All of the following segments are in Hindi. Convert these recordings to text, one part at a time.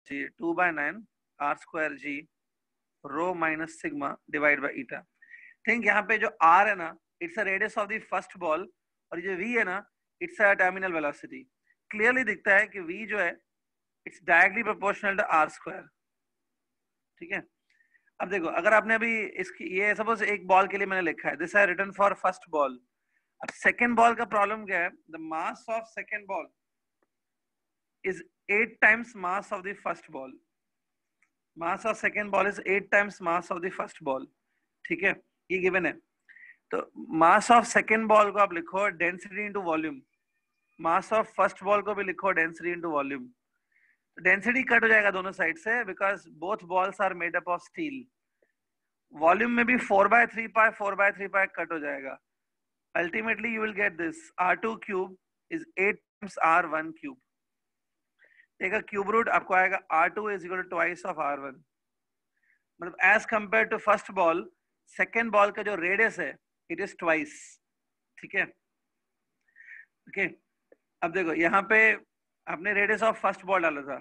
Ji 2/9 r square g rho minus sigma divide by eta. Think यहाँ पे जो r है ना, it's a radius of the first ball, और जो v है ना, it's a terminal velocity. Clearly दिखता है कि v जो है it's directly proportional to r square. ठीक है, अब देखो, अगर आपने अभी इसकी ये सपोज एक बॉल के लिए मैंने लिखा है, this I written for first ball. अब सेकंड बॉल का प्रॉब्लम क्या है, the mass of second ball is 8 times mass of the first ball. Mass of second ball is 8 times mass of the first ball. ठीक है, ये गिवन है। तो मास ऑफ सेकंड बॉल को आप लिखो density into volume, mass of first ball को भी लिखो density into volume. Density cut हो जाएगा दोनों साइड से, because both balls are made up of steel. Volume में भी 4/3 पाई 4/3 पाई कट हो जाएगा। Ultimately you will get this r2 cube is 8 times r1 cube. देखा, क्यूब रूट आपको आएगा r2 is equal to twice of r1। मतलब as compare to first ball, second ball का जो रेडियस है इट इज ट्वाइस। ठीक है, ओके। अब देखो यहाँ पे आपने रेडियस ऑफ फर्स्ट बॉल डाला था,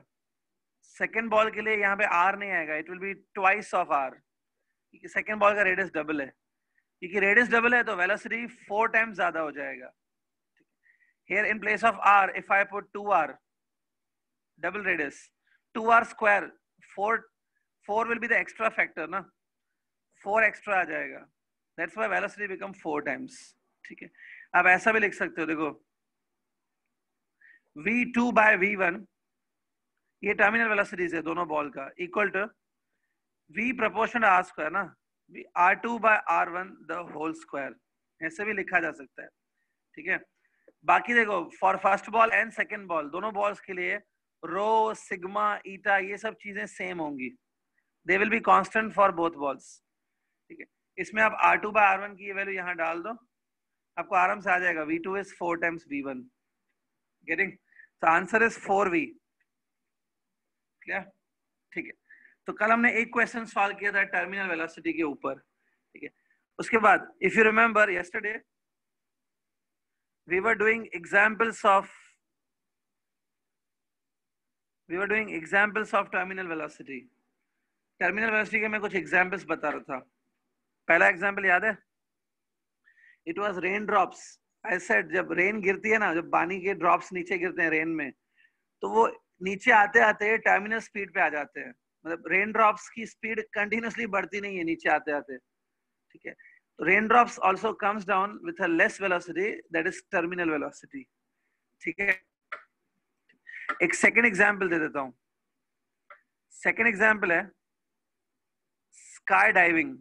सेकेंड बॉल के लिए यहाँ पे r नहीं आएगा, it will be twice of r, क्योंकि सेकेंड बॉल का रेडियस डबल है। क्योंकि रेडियस डबल है तो वेलोसिटी 4 टाइम्स ज्यादा हो जाएगा। Here in place of r if I put 2r, double radius, 2r square, 4 will be the extra factor ना, 4 extra आ जाएगा, that's why velocity become 4 times। ठीक है, अब ऐसा भी लिख सकते हो, देखो v2 by v1, ये टर्मिनल वेलोसिटीज है दोनों बॉल का, equal to v proportional r square ना, r2 by r1 the whole square, ऐसे भी लिखा जा सकता है। ठीक है, बाकी देखो for first ball and second ball, दोनों बॉल्स के लिए रो सिग्मा ईटा ये सब चीजें सेम होंगी, they will be constant for both balls. ठीक है, इसमें आप r2 by r1 की वैल्यू यहाँ डाल दो, आपको आराम से आ जाएगा v2 is 4 times v1। Getting? तो आंसर इज 4v। क्लियर? ठीक है, तो कल हमने एक क्वेश्चन सॉल्व किया था टर्मिनल वेलोसिटी के ऊपर। ठीक है, उसके बाद if you remember yesterday we were doing examples of terminal velocity। Terminal velocity के मैं कुछ एग्जांपल्स बता रहा था। पहला एग्जांपल याद है, it was rain drops. I said जब रेन गिरती है ना, जब पानी के ड्रॉप्स नीचे गिरते हैं रेन में, तो वो नीचे आते आते टर्मिनल स्पीड पे आ जाते हैं। मतलब रेन ड्रॉप्स की स्पीड कंटिन्यूअसली बढ़ती नहीं है नीचे आते आते। ठीक है, तो rain drops also comes down with a less velocity, that is terminal velocity. ठीक है, एक सेकंड एग्जांपल दे देता हूं। सेकंड एग्जांपल है स्काई डाइविंग।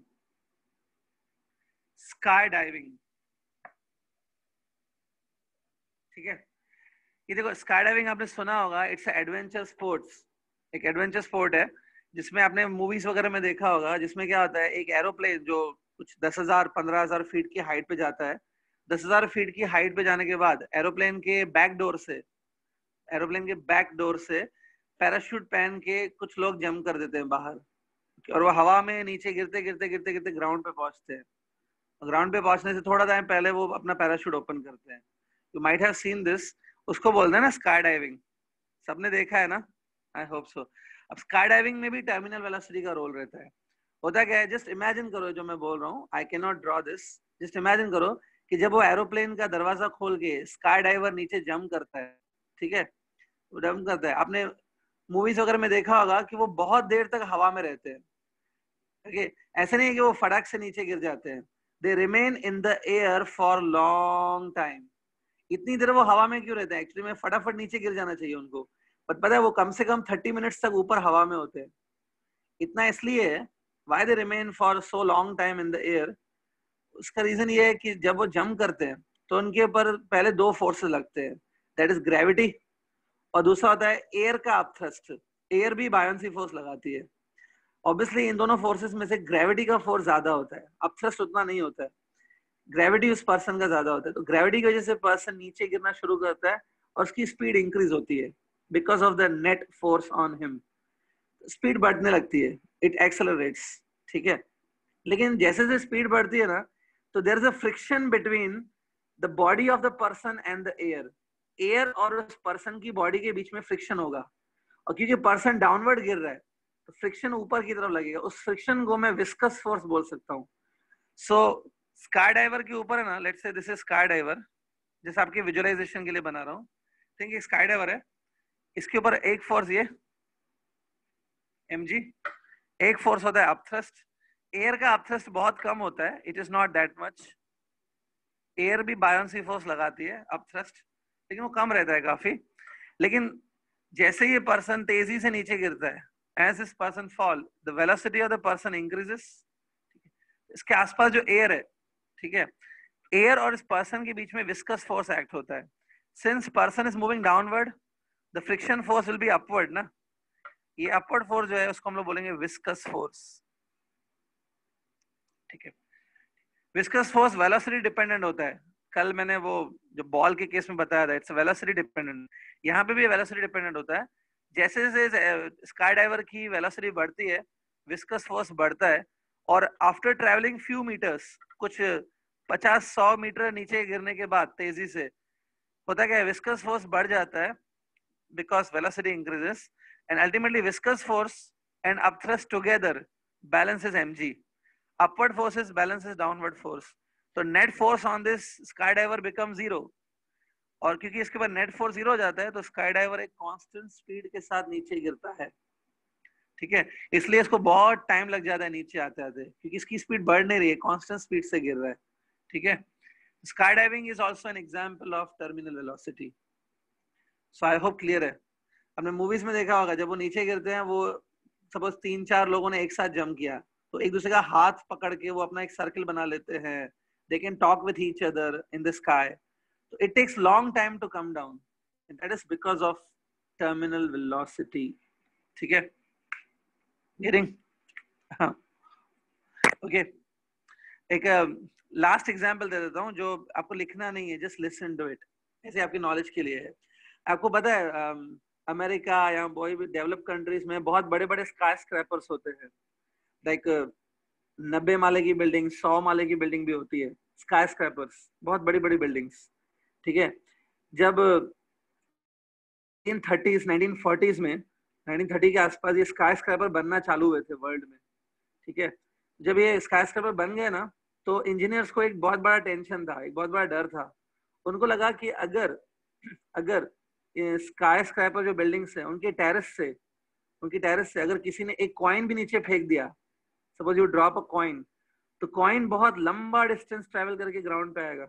स्काई डाइविंग, ठीक है, ये देखो स्काई डाइविंग आपने सुना होगा, इट्स एडवेंचर स्पोर्ट्स। एक एडवेंचर स्पोर्ट है जिसमें आपने मूवीज वगैरह में देखा होगा, जिसमें क्या होता है, एक एरोप्लेन जो कुछ 10,000 15,000 फीट की हाइट पे जाता है। 10,000 फीट की हाइट पे जाने के बाद एरोप्लेन के बैक डोर से पैराशूट पहन के कुछ लोग जंप कर देते हैं बाहर, और वो हवा में नीचे गिरते गिरते गिरते गिरते ग्राउंड पे पहुंचते हैं। ग्राउंड पे पहुंचने से थोड़ा टाइम पहले वो अपना पैराशूट ओपन करते हैं। You might have seen this, उसको बोलते हैं ना स्काई डाइविंग। सबने देखा है ना, आई होप सो। अब स्काई डाइविंग में भी टर्मिनल वेलोसिटी का रोल रहता है। होता क्या है, जस्ट इमेजिन करो जो मैं बोल रहा हूँ, I can not draw this, just imagine करो कि जब वो एरोप्लेन का दरवाजा खोल के स्काई डाइवर नीचे जंप करता है, ठीक है, वो जंप करता है, आपने मूवीज वगैरह में देखा होगा कि वो बहुत देर तक हवा में रहते हैं। okay? ऐसे नहीं है कि वो फटाक से नीचे गिर जाते हैं, they remain in the air for long time. इतनी देर वो हवा में क्यों रहते हैं? एक्चुअली में फटाफट नीचे गिर जाना चाहिए उनको, बट पता है वो कम से कम 30 मिनट्स तक ऊपर हवा में होते हैं। इतना इसलिए है, why they remain for so long time in the air, उसका रीजन ये है कि जब वो जंप करते हैं तो उनके ऊपर पहले 2 फोर्सेस लगते हैं, दैट इज ग्रेविटी, और दूसरा होता है एयर का अपथ्रस्ट। एयर भी बायोंसी फोर्स लगाती है। ऑब्वियसली इन दोनों फोर्सेस में से ग्रेविटी का फोर्स ज्यादा होता है, अपथ्रस्ट उतना नहीं होता है। ग्रेविटी उस पर्सन का ज्यादा होता है, तो ग्रेविटी की वजह से पर्सन नीचे गिरना शुरू करता है और उसकी स्पीड इंक्रीज होती है because of the net force on him. Speed बढ़ने लगती है, इट एक्सेलरेट्स। ठीक है, लेकिन जैसे जैसे स्पीड बढ़ती है ना, तो there is a friction between the body of the person and the air. Air और उस पर्सन की बॉडी के बीच में फ्रिक्शन होगा, और क्योंकि पर्सन डाउनवर्ड गिर रहा है तो फ्रिक्शन ऊपर की तरफ लगेगा, उस फ्रिक्शन को मैं विस्कस फोर्स बोल सकता हूँ। सो स्काई डाइवर के ऊपर है ना, let's say this is sky diver, जैसे आपके विजुअलाइजेशन के लिए बना रहा हूँ, थिंक स्काई डाइवर है, इसके ऊपर एक फोर्स ये mg, एक फोर्स होता है अपथ्रस्ट। एयर का अपथ्रस्ट बहुत कम होता है, it is not that much. Air भी बायोंसी फोर्स लगाती है अपथ्रस्ट, लेकिन वो कम रहता है काफी। लेकिन जैसे ये पर्सन तेजी से नीचे गिरता है, as this person fall, the velocity of the person increases. इसके आसपास जो एयर है, ठीक है, एयर और इस पर्सन के बीच में विस्कस फोर्स एक्ट होता है। Since person is moving downward, the friction force will be upward ना, ये अपवर्ड फोर्स जो है उसको हम लोग बोलेंगे विस्कस फोर्स, ठीक है। विस्कस फोर्स वेलोसिटी डिपेंडेंट होता है। कल मैंने वो जो बॉल के केस में बताया था, इट्स वेलोसिटी डिपेंडेंट, यहाँ पे भी वेलोसिटी डिपेंडेंट होता है। जैसे जैसे स्काई डाइवर की वेलोसिटी बढ़ती है, विस्कस फोर्स बढ़ता है, और आफ्टर ट्रैवलिंग फ्यू मीटर्स, कुछ 50-100 मीटर नीचे गिरने के बाद तेजी से होता क्या है, विस्कस फोर्स बढ़ जाता है because velocity increases, and ultimately viscous force and upthrust together balances mg. Upward forces balances downward force. So net force on this skydiver becomes 0. और क्योंकि इसके बाद नेट फोर्स 0 हो जाता है तो स्काईडाइवर एक कांस्टेंट स्पीड के साथ नीचे गिरता है, ठीक है। इसलिए इसको बहुत टाइम लग जाता है नीचे आते आते, क्योंकि इसकी स्पीड बढ़ नहीं रही है, कांस्टेंट स्पीड से गिर रहा है, ठीक है। Skydiving is also an example of terminal velocity. So I hope clear है। हमने मूवीज में देखा होगा, जब वो नीचे गिरते हैं, वो सपोज 3-4 लोगों ने एक साथ जंप किया तो एक दूसरे का हाथ पकड़ के वो अपना एक सर्कल बना लेते हैं, they can talk with each other in the sky. तो it takes long time to come down, and that is because of terminal velocity, ठीक है। गेटिंग? हाँ, ओके। एक लास्ट एग्जांपल दे देता हूँ जो आपको लिखना नहीं है, जस्ट लिसन टू इट, ऐसे आपकी नॉलेज के लिए है। आपको पता है अमेरिका या कोई भी डेवलप कंट्रीज में बहुत बड़े बड़े स्काई स्क्रैपर्स होते हैं, लाइक 90 माले की बिल्डिंग, 100 माले की बिल्डिंग भी होती है, स्काई स्क्रैपर्स, बहुत बड़ी बड़ी बिल्डिंग्स, ठीक है। जब 1940s में 1930 के आसपास ये स्काई स्क्रैपर बनना चालू हुए थे वर्ल्ड में, ठीक है। जब ये स्काई स्क्रैपर बन गए ना, तो इंजीनियर्स को एक बहुत बड़ा टेंशन था, एक बहुत बड़ा डर था। उनको लगा कि अगर स्काई स्क्रैपर जो बिल्डिंग्स है उनकी टेरेस से अगर किसी ने एक कॉइन भी नीचे फेंक दिया, suppose you drop a coin, तो कॉइन बहुत लंबा डिस्टेंस ट्रेवल करके ग्राउंड पे आएगा।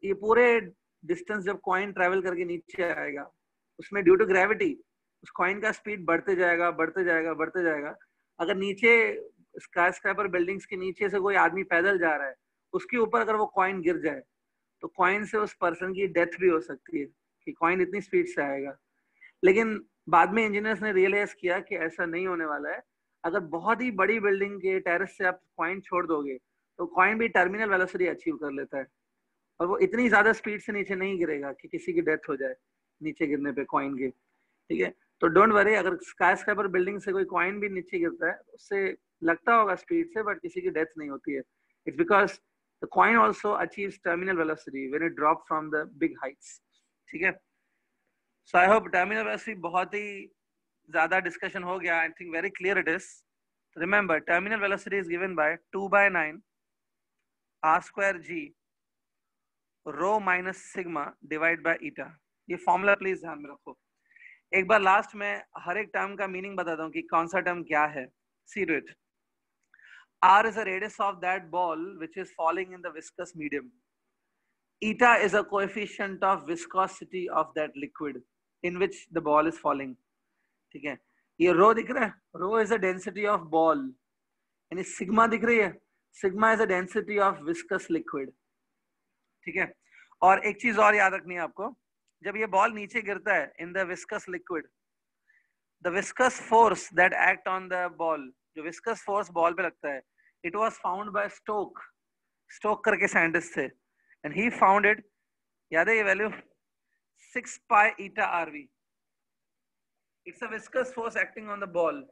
ये पूरे डिस्टेंस जब कॉइन ट्रेवल करके नीचे आएगा, उसमें ड्यू टू ग्रेविटी उस कॉइन का स्पीड बढ़ते जाएगा बढ़ते जाएगा बढ़ते जाएगा। अगर नीचे स्काई स्क्रैपर बिल्डिंग्स के नीचे से कोई आदमी पैदल जा रहा है, उसके ऊपर अगर वो कॉइन गिर जाए तो कॉइन से उस पर्सन की डेथ भी हो सकती है, कि कॉइन इतनी स्पीड से आएगा। लेकिन बाद में इंजीनियर्स ने रियलाइज किया कि ऐसा नहीं होने वाला है। अगर बहुत ही बड़ी बिल्डिंग के टेरेस से आप कॉइन छोड़ दोगे तो कॉइन भी टर्मिनल वेलोसिटी अचीव कर लेता है, और वो इतनी ज्यादा स्पीड से नीचे नहीं गिरेगा कि किसी की डेथ हो जाए नीचे गिरने पे कॉइन के, ठीक है। तो डोंट वरी, अगर स्काई स्क्रैपर बिल्डिंग से कोई कॉइन भी नीचे गिरता है, उससे लगता होगा स्पीड से, बट किसी की डेथ नहीं होती है। It's because the coin also achieves terminal velocity when it drop from the big heights, ठीक है। So I hope terminal velocity बहुत ही ज्यादा डिस्कशन हो गया, I think very clear it is. Remember, terminal velocity is given by 2/9 r²g rho minus sigma divide by eta. ये फॉर्मूला प्लीज ध्यान में रखो। एक बार लास्ट में हर एक टर्म का मीनिंग बताता हूँ कि कौन सा टर्म क्या है। See to it. R is a radius of that ball which is falling in the viscous medium. Eta is a coefficient of viscosity of that liquid in which the ball is falling. ठीक है, ये रो दिख रहा है, rho is a density of ball, यानी सिग्मा दिख रही है, sigma is a density of viscous liquid, ठीक है। और एक चीज और याद रखनी है आपको, जब ये बॉल नीचे गिरता है in the viscous liquid, the viscous force that act on the ball, जो विस्कस फोर्स बॉल पे लगता है, it was found by Stoke करके साइंटिस्ट थे, एंड ही फाउंड इट, याद है ये value 6 pi eta RV। It's a viscous force acting on the ball.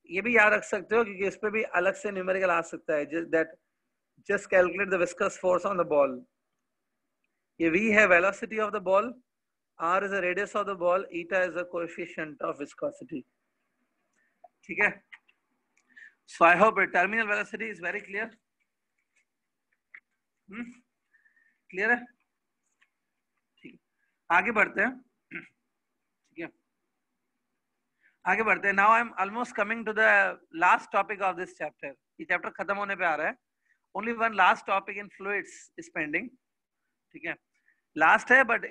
ये भी याद रख सकते हो क्योंकि इस पे भी अलग से न्यूमेरिकल आ सकता है, that just calculate the viscous force on the ball. ये V है velocity of the ball, R is the radius of the ball, eta is the coefficient of viscosity. ठीक है? So I hope terminal velocity is very clear. Clear है? ठीक है, आगे बढ़ते हैं. ठीक है, आगे बढ़ते हैं. Now I am almost coming to the last topic of this chapter. ये चैप्टर खत्म होने पे आ रहा है. Only one last topic in fluids is pending. ठीक है, लास्ट है बट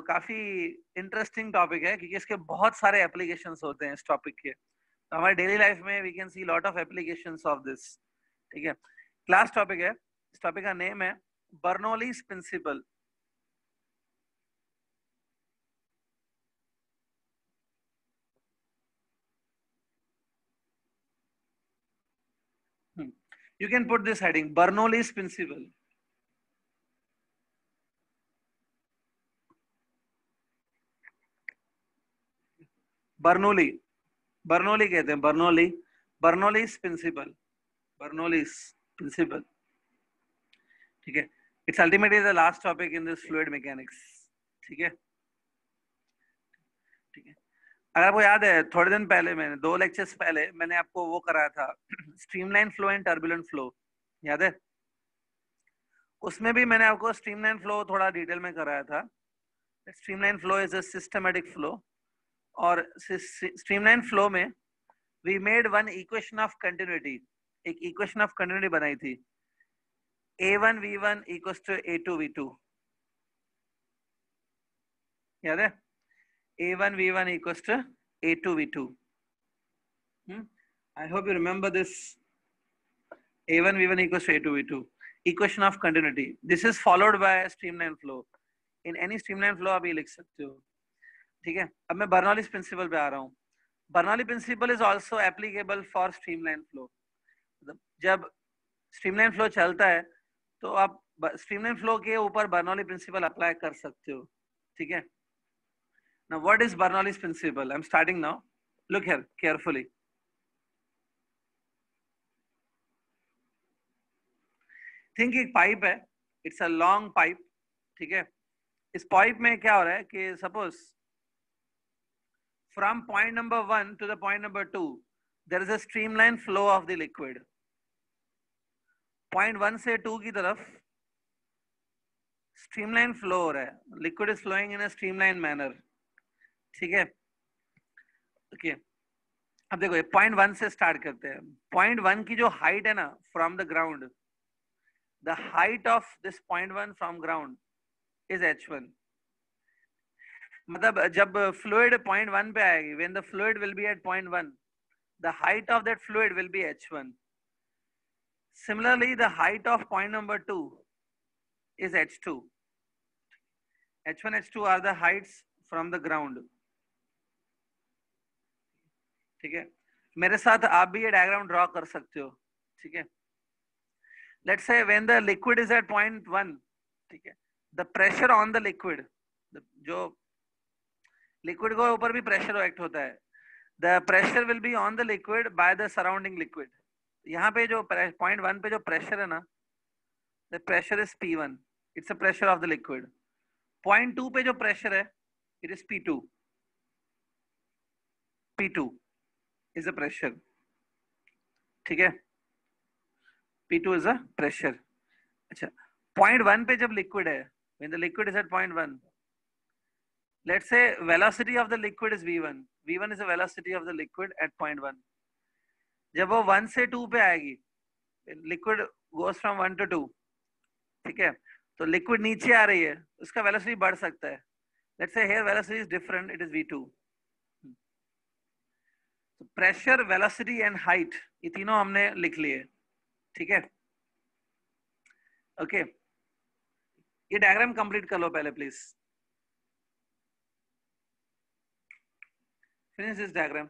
काफी इंटरेस्टिंग टॉपिक है क्योंकि इसके बहुत सारे एप्लीकेशंस होते हैं इस टॉपिक के. तो हमारे डेली लाइफ में we can see lot of applications of this. ठीक है, क्लास टॉपिक है. इस टॉपिक का नेम है Bernoulli's principle. You can put this heading, Bernoulli's principle. Bernoulli कहते हैं. Bernoulli's principle. Bernoulli's principle. ठीक है, it's ultimately the last topic in this fluid mechanics. ठीक है, ठीक है. अगर आपको याद है थोड़े दिन पहले मैंने 2 लेक्चर्स पहले मैंने आपको वो कराया था streamline flow and turbulent flow. याद है? उसमें भी मैंने आपको स्ट्रीमलाइन फ्लो थोड़ा डिटेल में कराया था. Streamline flow is a systematic flow. और स्ट्रीमलाइन फ्लो में we made one equation of continuity. एक इक्वेशन ऑफ कंटिन्यूटी बनाई थी, a1 v1 equals to a2 v2. याद है? a1 v1 equals to a2 v2. I hope you remember this. a1 v1 equals to a2 v2 equation of continuity. This is followed by a streamline flow. In any streamline flow आप ये लिख सकते हो. ठीक है, अब मैं बर्नौलीज प्रिंसिपल पे आ रहा हूँ. Bernoulli principle is also applicable for streamline flow. जब स्ट्रीमलाइन फ्लो चलता है तो आप स्ट्रीमलाइन फ्लो के ऊपर बर्नौली प्रिंसिपल अप्लाई कर सकते हो. ठीक है. Now, what is Bernoulli's principle? I'm starting now. Look here carefully. Think एक पाइप है. It's a long pipe. ठीक है. इस पाइप में क्या हो रहा है कि suppose from point number 1 to the point number 2, there is a streamline flow of the liquid. Point 1 से 2 की तरफ streamline flow हो रहा है. Liquid is flowing in a streamline manner. ठीक है. ओके, अब देखो ये पॉइंट 1 से स्टार्ट करते हैं. पॉइंट 1 की जो हाइट है ना from the ground, the height of this point 1 from ground is h1. मतलब जब फ्लूइड पॉइंट 1 पे आएगी, when the fluid will be at point 1, the height of that fluid will be h1. Similarly the height of point number 2 is h2. h1 h2 are the heights from the ground. ठीक है, मेरे साथ आप भी ये डायग्राम ड्रॉ कर सकते हो. ठीक है, let's say when the liquid is at point 1, ठीक है, the pressure on the liquid, जो लिक्विड के ऊपर भी प्रेशर एक्ट होता है, the pressure will be on the liquid by the surrounding liquid. यहाँ पे जो पॉइंट 1 पे जो प्रेशर है ना, the pressure is P1. It's a pressure of the liquid. Point 2 पे जो प्रेशर है, it is P2. P2 is a pressure. ठीक है, P2 is a pressure. अच्छा, पॉइंट 1 पे जब लिक्विड है, when the liquid is at point 1, let's say velocity of the liquid is v1. v1 is the velocity of the liquid at point 1. जब वो 1 से 2 पे आएगी, liquid goes from 1 to 2. ठीक है, तो लिक्विड नीचे आ रही है, उसका वेलोसिटी बढ़ सकता है. लेट्स से here velocity is different, it is v2. Pressure, velocity and height, ये तीनों हमने लिख लिए. ठीक है, ओके. ये डायग्राम कंप्लीट कर लो पहले प्लीज. Finish this diagram.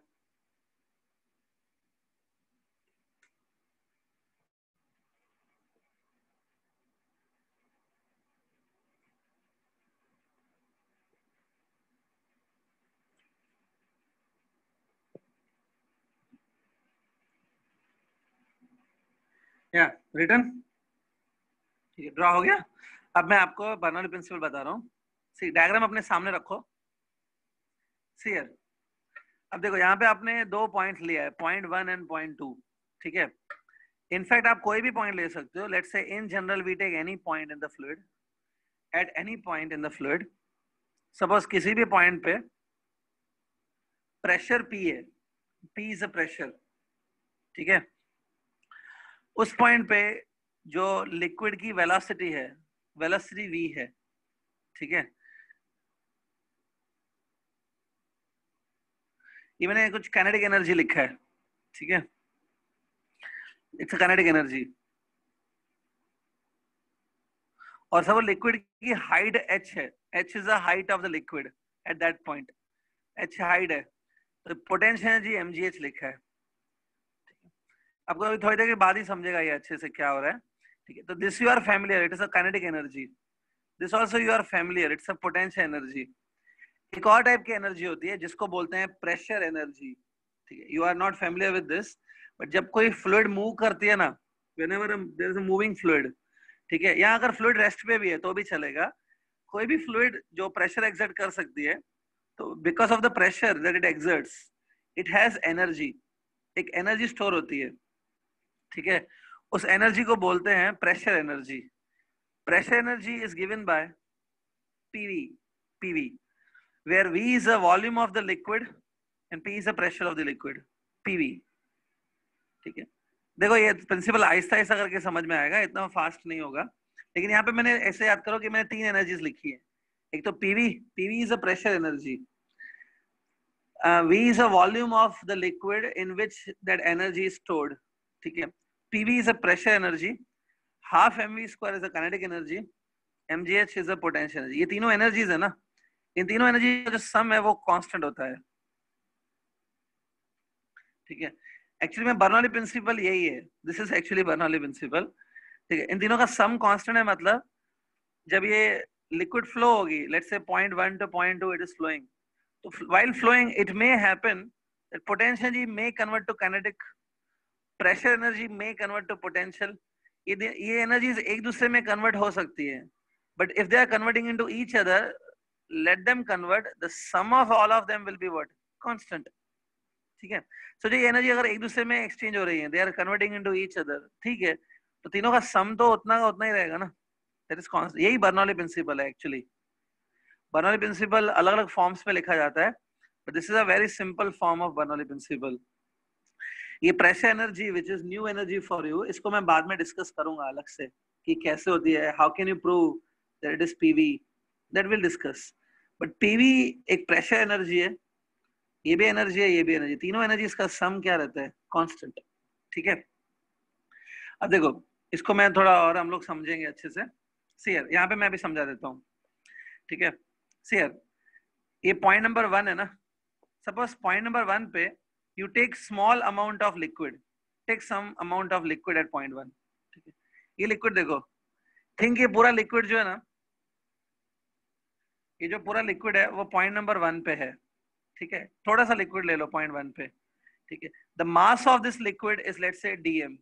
या रिटर्न. ठीक है, ड्रॉ हो गया. अब मैं आपको बर्नौली प्रिंसिपल बता रहा हूँ. सी डायग्राम अपने सामने रखो। सी हियर, अब देखो यहाँ पे आपने दो पॉइंट लिया है, पॉइंट 1 एंड पॉइंट 2, ठीक है। इनफैक्ट आप कोई भी पॉइंट ले सकते हो। Let's say in general we take any point in the fluid, at any point in the fluid, suppose किसी भी पॉइंट पे प्रेशर P है, P इज अ प्रेशर, ठीक है। उस पॉइंट पे जो लिक्विड की वेलोसिटी है, वेलोसिटी V है, ठीक है। ये मैंने कुछ काइनेटिक एनर्जी लिखा है, ठीक है, इट्स काइनेटिक एनर्जी। और सब लिक्विड की हाइट h है, h is the height of the liquid at that point, h height है, तो पोटेंशियल एनर्जी mgh लिखा है। आपको अभी थोड़ी देर के बाद ही समझेगा ये अच्छे से क्या हो रहा है, ठीक है। तो this you are familiar, it is a kinetic energy. This also you are familiar, it's a potential energy. एक और टाइप की एनर्जी होती है जिसको बोलते हैं प्रेशर एनर्जी, ठीक है। You are not familiar with this, but जब कोई फ्लूइड मूव करती है ना, whenever there is a moving fluid, ठीक है, यहाँ अगर फ्लूइड रेस्ट पे भी है तो भी चलेगा, कोई भी फ्लूइड जो प्रेशर एक्सर्ट कर सकती है, तो because of the pressure that it exerts, it has energy, एक एनर्जी स्टोर होती है, ठीक है। उस एनर्जी को बोलते हैं pressure energy. Pressure energy is given bye PV, PV, where V is the volume of the liquid and P is the pressure of the liquid, PV, ठीक है। देखो ये प्रिंसिपल आहिस्ता आहिस्ता करके समझ में आएगा, इतना फास्ट नहीं होगा, लेकिन यहाँ पे मैंने ऐसे याद करो कि मैंने तीन एनर्जीज लिखी है। एक तो PV, PV is a pressure energy, V is a volume of the liquid in which that energy is stored, ठीक है। PV is a pressure energy, half mv square is a kinetic energy, mgh is a potential energy। ये तीनों एनर्जीज है ना, इन तीनों एनर्जी का जो सम है वो कांस्टेंट होता है, ठीक है। एक्चुअली में बर्नौली प्रिंसिपल यही है, this is actually Bernoulli principle, ठीक है। इन तीनों का सम कांस्टेंट है, मतलब जब ये लिक्विड फ्लो होगी, let's say point 1 to point 2 it is flowing, तो while flowing it may happen that potential energy may convert to kinetic, pressure energy may convert to potential. ये एनर्जीज एक दूसरे में कन्वर्ट हो सकती है, but if they are converting into each other, let them convert, the sum of all of them will be what, constant, ठीक है। सो जो ये एनर्जी अगर एक दूसरे में एक्सचेंज हो रही है, they are converting into each other, ठीक है, तो तीनों का सम तो उतना का उतना ही रहेगा ना, दैट इज कांस्टेंट। यही बर्नौली प्रिंसिपल है एक्चुअली। बर्नौली प्रिंसिपल अलग अलग फॉर्म्स में लिखा जाता है, but this is a very simple form of Bernoulli principle. ये pressure energy which is new energy for you, इसको मैं बाद में डिस्कस करूंगा अलग से कि कैसे होती है, how can you prove that it is PV, that will discuss. But PV एक प्रेशर एनर्जी है, ये भी एनर्जी है, ये भी एनर्जी, तीनों एनर्जीज का सम क्या रहता है, कांस्टेंट, ठीक है। अब देखो इसको मैं थोड़ा और हम लोग समझेंगे अच्छे से। सीयर यहाँ पे मैं भी समझा देता हूँ, ठीक है। सीयर ये पॉइंट नंबर 1 है ना, सपोज पॉइंट नंबर 1 पे you take small amount of liquid, take some amount of liquid at point 1, ठीक है। ये लिक्विड देखो, थिंक ये पूरा लिक्विड जो है ना, ये जो पूरा लिक्विड है वो पॉइंट नंबर 1 पे है, ठीक है। थोड़ा सा लिक्विड ले लो पॉइंट 1 पे, ठीक है। The mass of this liquid is let's say dm,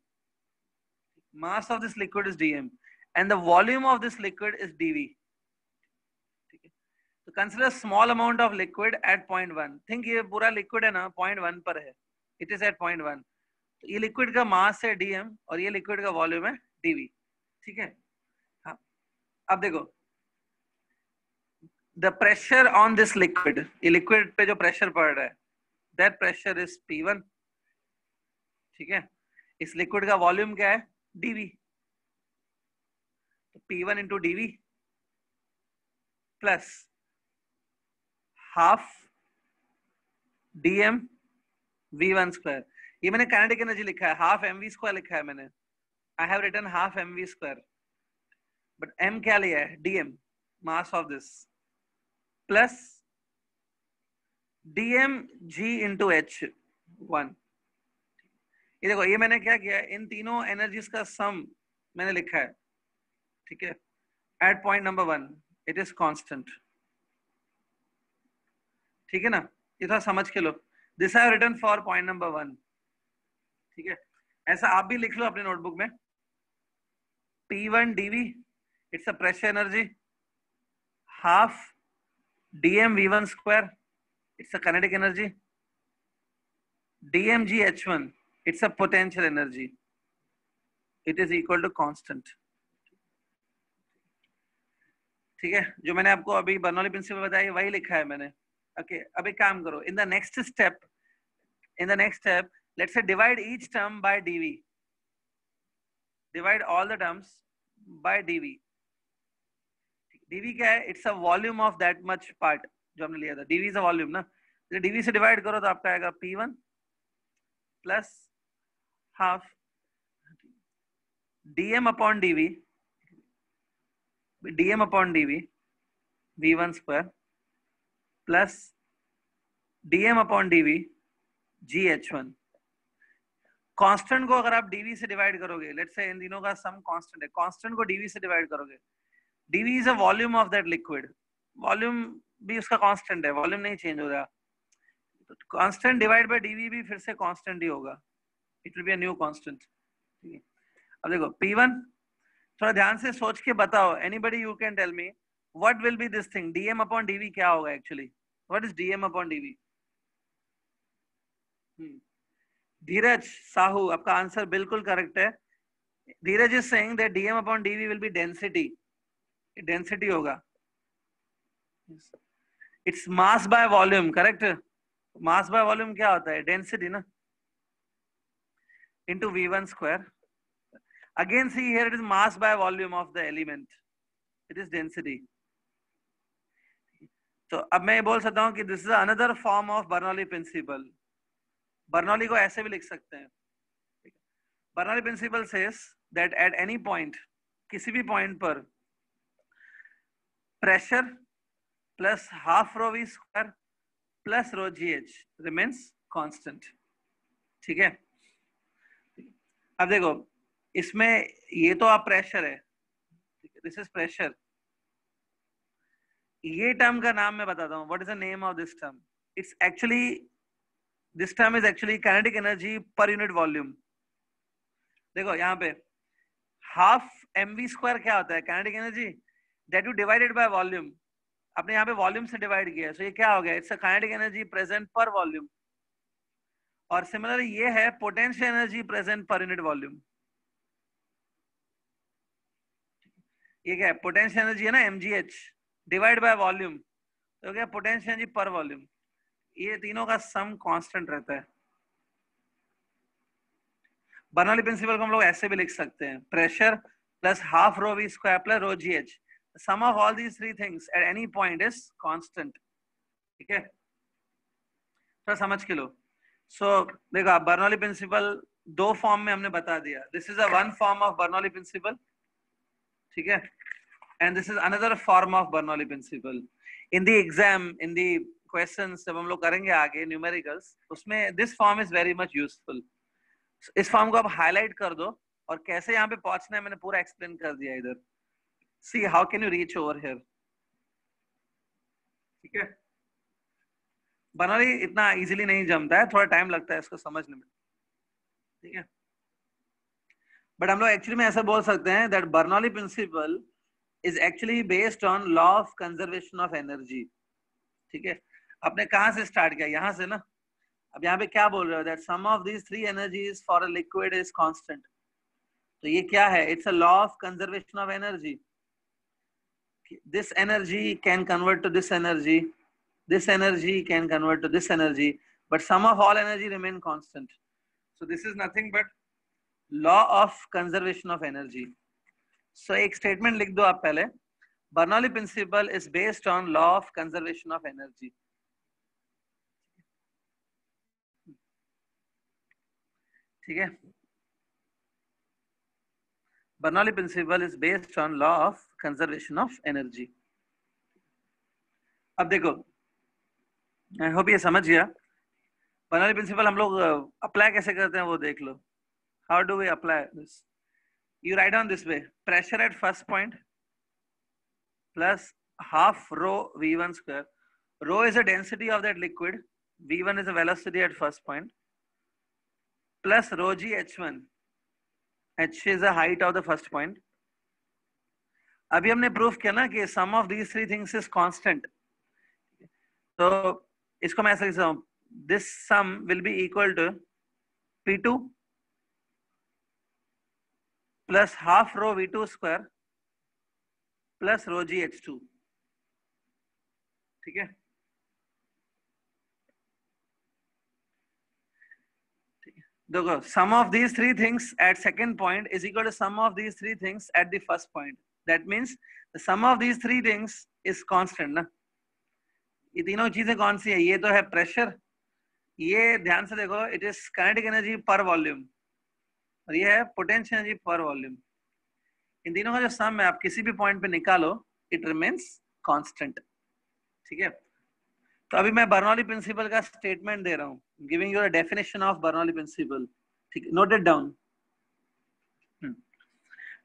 mass of this liquid is dm and the volume of this liquid is dv, ठीक है। तो consider small amount of liquid at point 1, think ये पूरा लिक्विड है ना पॉइंट 1 पर है, इट इज एट पॉइंट 1, तो ये लिक्विड का मास है dm और ये लिक्विड का वॉल्यूम है dv, ठीक है। हाँ अब देखो the pressure on this liquid, ये liquid पे जो pressure पड़ रहा है, that pressure is P1, ठीक है। इस liquid का volume क्या है, dV, तो P1 into dV plus half dm V1 square। ये मैंने kinetic energy लिखा है, half mv square लिखा है मैंने, I have written half mv square, but m क्या लिया है, dm, mass of this, plus dm g into h1। ये देखो ये मैंने क्या किया, इन तीनों एनर्जीज का सम मैंने लिखा है, ठीक है। At point number 1 it is constant, ठीक है ना, ये थोड़ा समझ के लो। This I have written for point number 1, ठीक है। ऐसा आप भी लिख लो अपने नोटबुक में, P1 dV it's a pressure energy, half dm v1 square, it's a kinetic energy. dm g h1, it's a potential energy. It is equal to constant. ठीक है, जो मैंने आपको अभी बर्नौली प्रिंसिपल बताई वही लिखा है मैंने. ओके, अब एक काम करो, in the next step let's say divide each term by dv. Divide all the terms by dv. dv क्या है? It's a volume of that much part जो हमने लिया था. dv इज अ वॉल्यूम ना, तो dv से डिवाइड करो तो आपका आएगा p1 plus half dm upon dv v1 square plus dm upon dv gh1. Constant को अगर आप dv से डिवाइड करोगे, लेट्स से इन तीनों का सम कांस्टेंट है, कांस्टेंट को dv से डिवाइड करोगे, dv is a volume of that liquid. Volume भी उसका कांस्टेंट है, वॉल्यूम नहीं चेंज हो रहा. कांस्टेंट डिवाइड बाय dv भी फिर से कांस्टेंट ही होगा. It will be a new constant. ठीक है, अब देखो p1, थोड़ा ध्यान से सोच के बताओ. Anybody you can tell me what will be this thing. dm upon dv क्या होगा actually? What is dm upon dv? Dheeraj Sahu, आपका आंसर बिल्कुल करेक्ट है. Dheeraj is saying that dm upon dv will be density. Density होगा. It's mass by volume, correct. Mass by volume क्या होता है? डेंसिटी ना, into v1 square. Again, see here it is mass by volume of the element. It is density. तो अब मैं ये बोल सकता हूँ कि this is another form of Bernoulli principle. Bernoulli को ऐसे भी लिख सकते हैं. Bernoulli principle says that at any point, किसी भी point पर pressure plus half rho v square plus rho gh remains constant. ठीक है, अब देखो इसमें ये तो आप प्रेशर है, दिस इज प्रेशर. ये टर्म का नाम मैं बताता हूँ. What is the name of this term? It's actually, this term is actually kinetic energy per unit volume. देखो यहाँ पे हाफ mv स्क्वायर क्या होता है? Kinetic energy that you divided by volume. आपने यहाँ पे वॉल्यूम से डिवाइड किया, सो ये क्या हो गया? It's a kinetic energy present पर वॉल्यूम. और सिमिलरली ये है potential energy present per unit volume. ये क्या है? पोटेंशियल एनर्जी है ना, mgh डिवाइड बाय वॉल्यूम, तो क्या? पोटेंशियल एनर्जी पर वॉल्यूम. ये तीनों का सम कांस्टेंट रहता है. बर्नौली प्रिंसिपल को हम लोग ऐसे भी लिख सकते हैं, pressure plus half rho v square plus rho g h, sum of all these three things at any point is constant. ठीक है, थोड़ा समझ के लो. सो देखो, बर्नौली प्रिंसिपल दो फॉर्म में हमने बता दिया. This is a one form of Bernoulli principle. ठीक है, and this is another form of Bernoulli principle. In the exam, in the questions जब हम लोग करेंगे आगे numericals, उसमें this form is very much useful. इस फॉर्म को आप हाईलाइट कर दो, और कैसे यहाँ पे पहुंचना है मैंने पूरा एक्सप्लेन कर दिया इधर. See how can you reach over here. ठीक है, Bernoulli इतना इजीली नहीं जमता है, थोड़ा टाइम लगता है इसको समझने में. ठीक है, बट हम लोग एक्चुअली में ऐसा बोल सकते हैं that Bernoulli principle is actually based on law of conservation of energy. ठीक है, आपने कहां से स्टार्ट किया? यहां से ना. अब यहाँ पे क्या बोल रहे हो? That sum of these three energies for a liquid is constant. तो ये क्या है? It's a law of conservation of energy. This energy can convert to this energy, this energy can convert to this energy, but sum of all energy remain constant. So this is nothing but law of conservation of energy. So एक स्टेटमेंट लिख दो आप पहले. Bernoulli principle is based on law of conservation of energy. ठीक है, Bernoulli principle is based on law of conservation of energy. अब देखो, आई होप ये समझ गया. Bernoulli principle हम लोग अप्लाई कैसे करते हैं वो देख लो. How do we apply this? You write down this way: pressure at first point plus half rho v1 square. Rho is the density of that liquid, v1 is the velocity at first point, plus rho g h1. h is the height of the first point. अभी हमने प्रूफ किया ना कि sum of these three things is constant. तो इसको मैं ऐसे लिख सकता हूँ, this sum will be equal to P2 plus half rho V2 square plus rho G H2, ठीक है। देखो, sum of these three things at second point is equal to sum of these three things at the first point. That means the sum of these three things is constant ना। ये तीनों चीजें कौन सी है? ये तो है प्रेशर, ये ध्यान से देखो, इट इज काइनेटिक एनर्जी पर वॉल्यूम, और ये है पोटेंशियल एनर्जी पर वॉल्यूम। इन तीनों का जो सम है आप किसी भी पॉइंट पे निकालो, इट रिमेन्स कांस्टेंट, ठीक है। तो अभी मैं बर्नौली प्रिंसिपल का स्टेटमेंट दे रहा हूँ, giving you a definition of Bernoulli principle, ठीक है, नोट इट डाउन।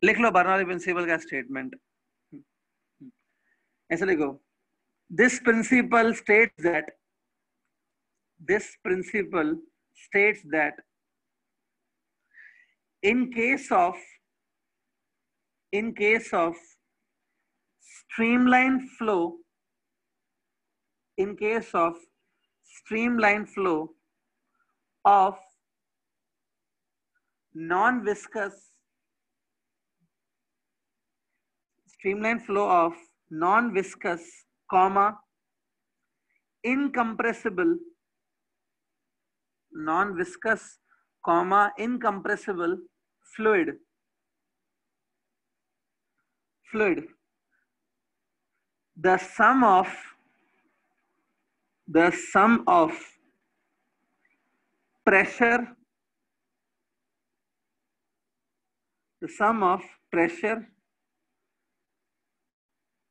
लिख लो बर्नौली प्रिंसिपल का स्टेटमेंट, ऐसे लिखो, this principle states that in case of streamline flow of non-viscous comma incompressible fluid, the sum of pressure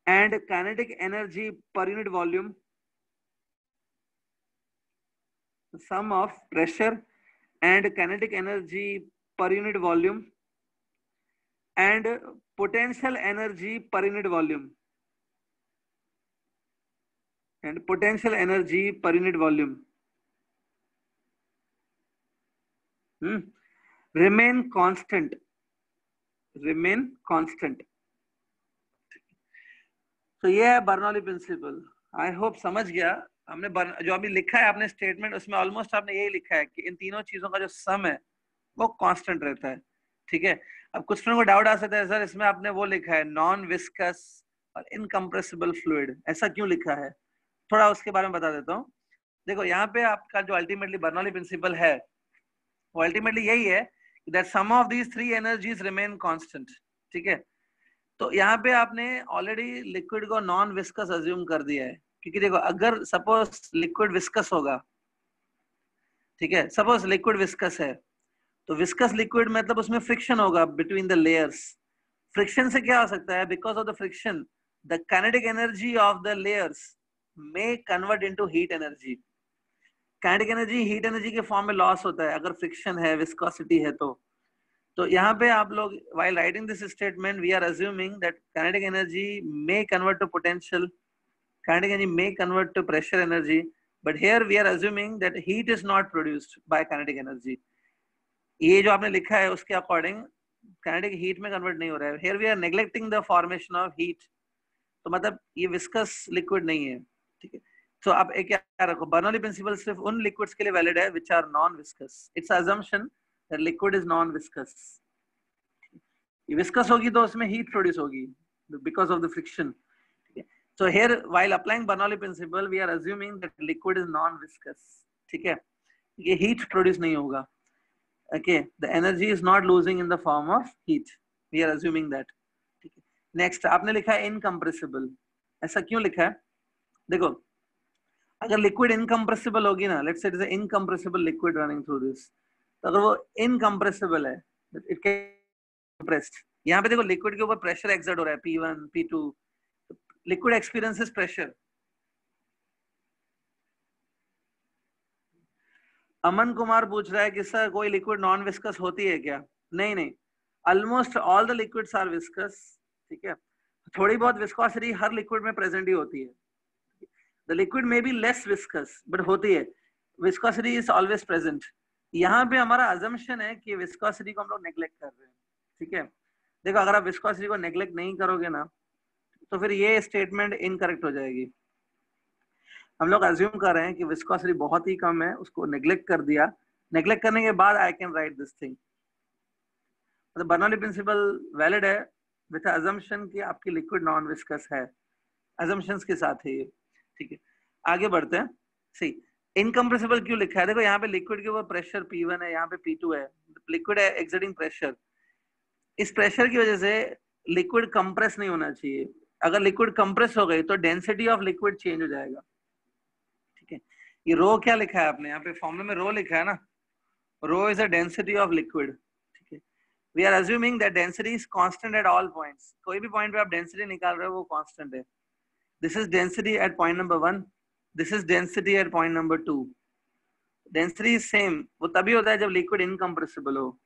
and kinetic energy per unit volume, the sum of pressure and kinetic energy per unit volume and potential energy per unit volume remain constant. तो ये है बर्नौली प्रिंसिपल। आई होप समझ गया। हमने जो अभी लिखा है आपने स्टेटमेंट, उसमें ऑलमोस्ट आपने यही लिखा है कि इन तीनों चीजों का जो सम है वो कांस्टेंट रहता है, ठीक है। अब कुछ लोगों को डाउट आ सकता है, सर इसमें आपने वो लिखा है नॉन विस्कस और इनकम्प्रेसिबल फ्लूइड, ऐसा क्यों लिखा है? थोड़ा उसके बारे में बता देता हूँ। देखो, यहाँ पे आपका जो अल्टीमेटली बर्नौली प्रिंसिपल है वो अल्टीमेटली यही है that sum of these three energies remain constant, ठीक है। तो यहाँ पे आपने ऑलरेडी लिक्विड को नॉन विस्कस अज्यूम कर दिया है, क्योंकि देखो अगर सपोज लिक्विड विस्कस होगा, ठीक है, सपोज लिक्विड विस्कस है, तो विस्कस लिक्विड मतलब उसमें फ्रिक्शन होगा बिटवीन द लेयर्स। फ्रिक्शन से क्या हो सकता है? Because of the friction the kinetic energy of the layers may convert into heat energy. Kinetic energy heat energy के फॉर्म में लॉस होता है अगर फ्रिक्शन है, विस्कोसिटी है। तो यहाँ पे आप लोग while writing this statement we are assuming that kinetic energy may convert to potential, kinetic energy may convert to pressure energy, but here we are assuming that heat is not produced by kinetic energy. ये जो आपने लिखा है उसके अकॉर्डिंग kinetic heat में कन्वर्ट नहीं हो रहा है। Here we are neglecting the formation of heat, तो मतलब ये विस्कस लिक्विड नहीं है, ठीक है। तो आप एक क्या रखो, बर्नौली प्रिंसिपल सिर्फ उन लिक्विड्स के लिए वैलिड है which are non viscous. It's assumption that liquid is non viscous. Viscous होगी तो उसमें हीट प्रोड्यूस होगी because of the friction. So here while applying Bernoulli principle we are assuming that liquid is non viscous, ठीक है, ये heat प्रोड्यूस नहीं होगा, okay, the energy is not losing in the form of heat, we are assuming that, ठीक है। नेक्स्ट आपने लिखा है इनकम्प्रेसिबल, ऐसा क्यों लिखा है? देखो, अगर लिक्विड इनकम्प्रेसिबल होगी ना, let's say it is a incompressible liquid running through this, तो अगर वो इनकम्प्रेसिबल है, इट कैन compressed, यहाँ पे देखो लिक्विड के ऊपर प्रेशर एक्सर्ट हो रहा है, P1 P2, liquid experiences pressure. Aman Kumar पूछ रहा है कि सर कोई लिक्विड नॉन विस्कस होती है क्या? नहीं, almost all the liquids are viscous, ठीक है। थोड़ी बहुत विस्कोसिटी हर लिक्विड में प्रेजेंट ही होती है। The liquid may be less viscous but होती है, विस्कोसिटी इज ऑलवेज प्रेजेंट। यहाँ पे हमारा अजम्पशन है कि विस्कोसिटी को हम लोग नेग्लेक्ट कर रहे हैं, ठीक है। देखो, अगर आप विस्कोसिटी को नेग्लेक्ट नहीं करोगे ना, तो फिर ये स्टेटमेंट इनकरेक्ट हो जाएगी। हम लोग अज्यूम कर रहे हैं कि विस्कोसिटी बहुत ही कम है, उसको नेग्लेक्ट कर दिया, नेग्लेक्ट करने के बाद I can write this thing. मतलब बर्नौली प्रिंसिपल वैलिड है विद अजम्पशन कि आपकी लिक्विड नॉन विस्कस है, अजम्पशंस के साथ है ये, ठीक है। आगे बढ़ते हैं। सी इनकम्प्रेसिबल क्यों लिखा है? देखो यहाँ पे लिक्विड के ऊपर प्रेशर P1 है, यहाँ पे P2 है, लिक्विड है एक्सर्टिंग प्रेशर। इस प्रेशर की वजह से लिक्विड कंप्रेस नहीं होना चाहिए। अगर लिक्विड कंप्रेस हो गई तो डेंसिटी ऑफ लिक्विड चेंज हो जाएगा, ठीक है। ये रो क्या लिखा है आपने? यहाँ पे फॉर्मूला में रो लिखा है ना, rho is a density of liquid, ठीक है। We are assuming that density is constant at all points. कोई भी पॉइंट पे आप डेंसिटी निकाल रहे हो वो कांस्टेंट है। This is density at point number 1, this is density at point number 2। Density is same, वो तभी होता है जब लिक्विड इनकम्प्रेसिबल हो।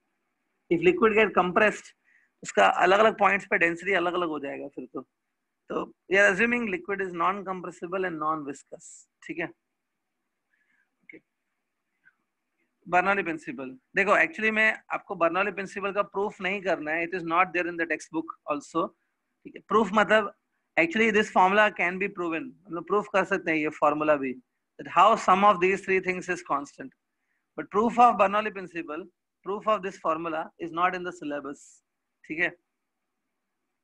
इफ लिक्विड गेट कंप्रेस्ड, उसका अलग अलग पॉइंट्स पे डेंसिटी अलग अलग हो जाएगा फिर तो we are assuming liquid is non compressible and non viscous, ठीक है। बर्नौली प्रिंसिपल, देखो एक्चुअली में आपको बर्नौली प्रिंसिपल का प्रूफ नहीं करना है, it is not there in the text book also, ठीक है। प्रूफ मतलब actually this formula can be proven, मतलब प्रूफ कर सकते हैं ये फार्मूला भी, that how sum of these three things is constant, but proof of Bernoulli principle, proof of this formula is not in the syllabus, ठीक है।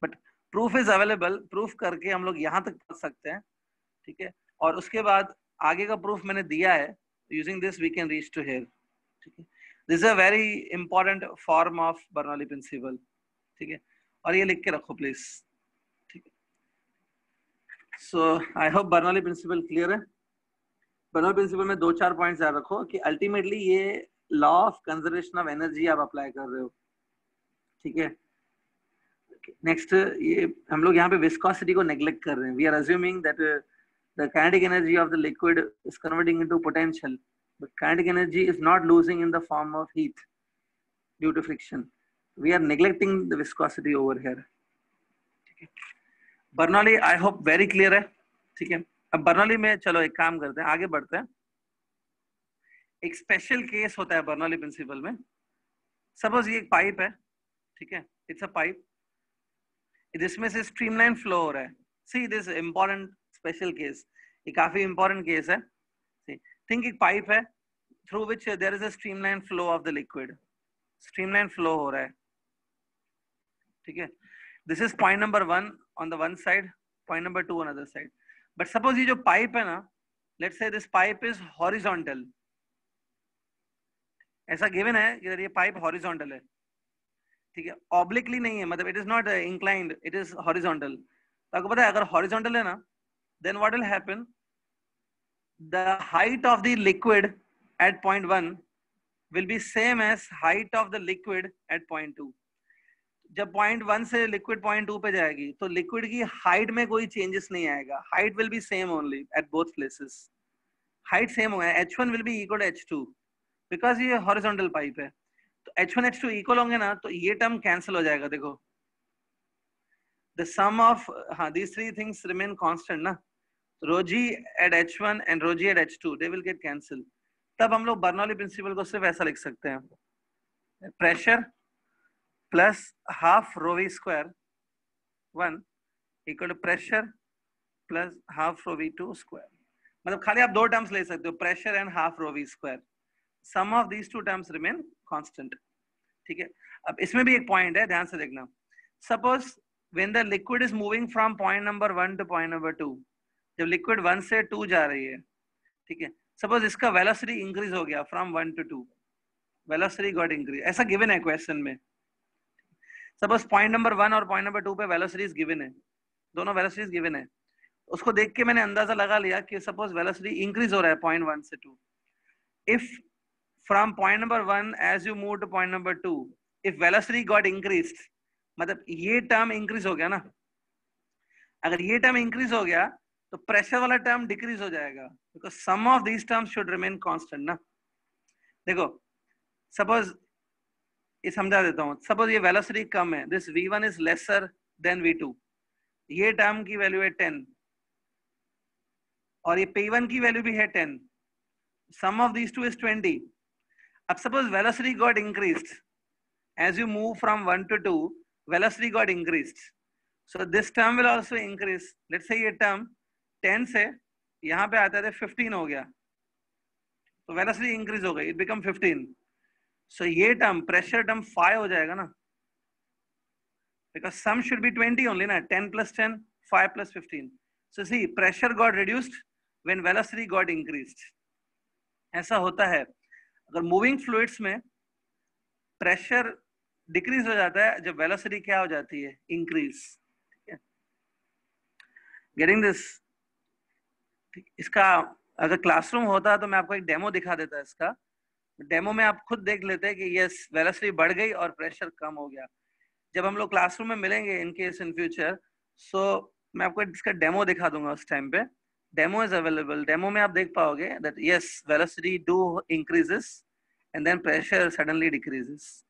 But proof is available, proof करके हम लोग यहाँ तक पहुंच सकते हैं, ठीक है। और उसके बाद आगे का प्रूफ मैंने दिया है, using this we can reach to here, ठीक है। This is a very important form of Bernoulli principle, ठीक है। और ये लिख के रखो प्लीज, ठीक है। So I hope Bernoulli principle clear है। बर्नौली प्रिंसिपल में 2-4 पॉइंट्स याद रखो कि अल्टीमेटली ये law of conservation of energy आप अप्लाई कर रहे हो, ठीक है। नेक्स्ट, ये हम लोग यहाँ पे विस्कोसिटी को नेग्लेक्ट कर रहे हैं। We are assuming that the kinetic energy of the liquid is converting into potential, but kinetic energy is not losing in the form of heat due to friction. We are neglecting the viscosity over here. Bernoulli I hope very clear है, ठीक है। अब बर्नौली में चलो एक काम करते हैं, आगे बढ़ते हैं। एक स्पेशल केस होता है बर्नौली प्रिंसिपल में। सपोज ये एक पाइप है, ठीक है, इट्स अ पाइप, जिसमें से स्ट्रीमलाइन फ्लो हो रहा है। See this important special case, ये काफी इंपॉर्टेंट केस है। थिंक एक पाइप है through which there is a streamline flow of the liquid, streamline flow हो रहा है, ठीक है। this is point number 1 on the one side, point number 2 on other side. but suppose ये जो पाइप है ना, let's say this pipe is horizontal, ऐसा given है कि ये पाइप horizontal है, ठीक है, obliquely नहीं है, मतलब it is not inclined, it is horizontal। तो आपको पता है अगर horizontal है ना, then what will happen, the height of the liquid at point 1 will be same as height of the liquid at point 2। जब point 1 से liquid point 2 पे जाएगी तो liquid की height में कोई changes नहीं आएगा, height will be same only at both places, height same होगा, h1 will be equal to h2 because ये horizontal pipe है। तो h1 h2 equal होंगे ना, तो ये term cancel हो जाएगा। देखो the sum of these three things remain constant ना, rho g at h1 and rho g at h2 they will get cancelled। तब हम लोग बर्नौली प्रिंसिपल को सिर्फ ऐसा लिख सकते हैं, pressure plus half rho v square 1 equal to pressure plus half rho v 2 square. मतलब खाली आप दो टर्म्स ले सकते हो, pressure and half rho v square, sum of these two terms remain constant, ठीक है। अब इसमें भी एक पॉइंट है, ध्यान से देखना। Suppose when the liquid is moving from point number 1 to point number 2, जब लिक्विड 1 से 2 जा रही है, ठीक है, सपोज इसका वेलोसिटी इंक्रीज हो गया from 1 to 2, velocity got increase, ऐसा गिवन है क्वेश्चन में। सपोज पॉइंट नंबर 1 और पॉइंट नंबर 2 पे वेलोसिटीज गिवन है, दोनों वेलोसिटीज गिवन है, उसको देख के मैंने अंदाजा लगा लिया कि सपोज वेलोसिटी इंक्रीज हो रहा है पॉइंट 1 से 2। If from point number 1 as you move to point number 2, if velocity got increased, मतलब ये टर्म इंक्रीज हो गया ना, अगर ये टर्म इंक्रीज हो गया तो प्रेशर वाला टर्म डिक्रीज हो जाएगा, because sum of these terms should remain constant ना। देखो सपोज ये समझा देता हूँ, सपोज ये वेलोसिटी कम है, this v1 is lesser than v2, ये टर्म की वैल्यू है 10 और ये p1 की वैल्यू भी है 10, सम ऑफ दीज टू इज 20। अब suppose velocity got increased as you move from 1 to 2, velocity got increased, so this term will also increase। let's say ये term 10 से यहाँ पे आते थे 15 हो गया, तो वेलोसिटी इंक्रीज हो गई, इट बिकम 15. सो ये टर्म प्रेशर टर्म 5 हो जाएगा ना, because sum should be 20 only na, 10 plus 10, 5 plus 15. So see, pressure got reduced when velocity got increased. ऐसा होता है अगर मूविंग फ्लूइड्स में प्रेशर डिक्रीज हो जाता है जब वेलोसिटी क्या हो जाती है, इंक्रीज. ठीक है, गेटिंग दिस. इसका अगर क्लासरूम होता तो मैं आपको एक डेमो दिखा देता. इसका डेमो में आप खुद देख लेते हैं कि यस वेलोसिटी बढ़ गई और प्रेशर कम हो गया. जब हम लोग क्लासरूम में मिलेंगे इन केस इन फ्यूचर, सो मैं आपको इसका डेमो दिखा दूंगा उस टाइम पे. Demo is available. डेमो में आप देख पाओगे that yes velocity do increases and then pressure suddenly decreases.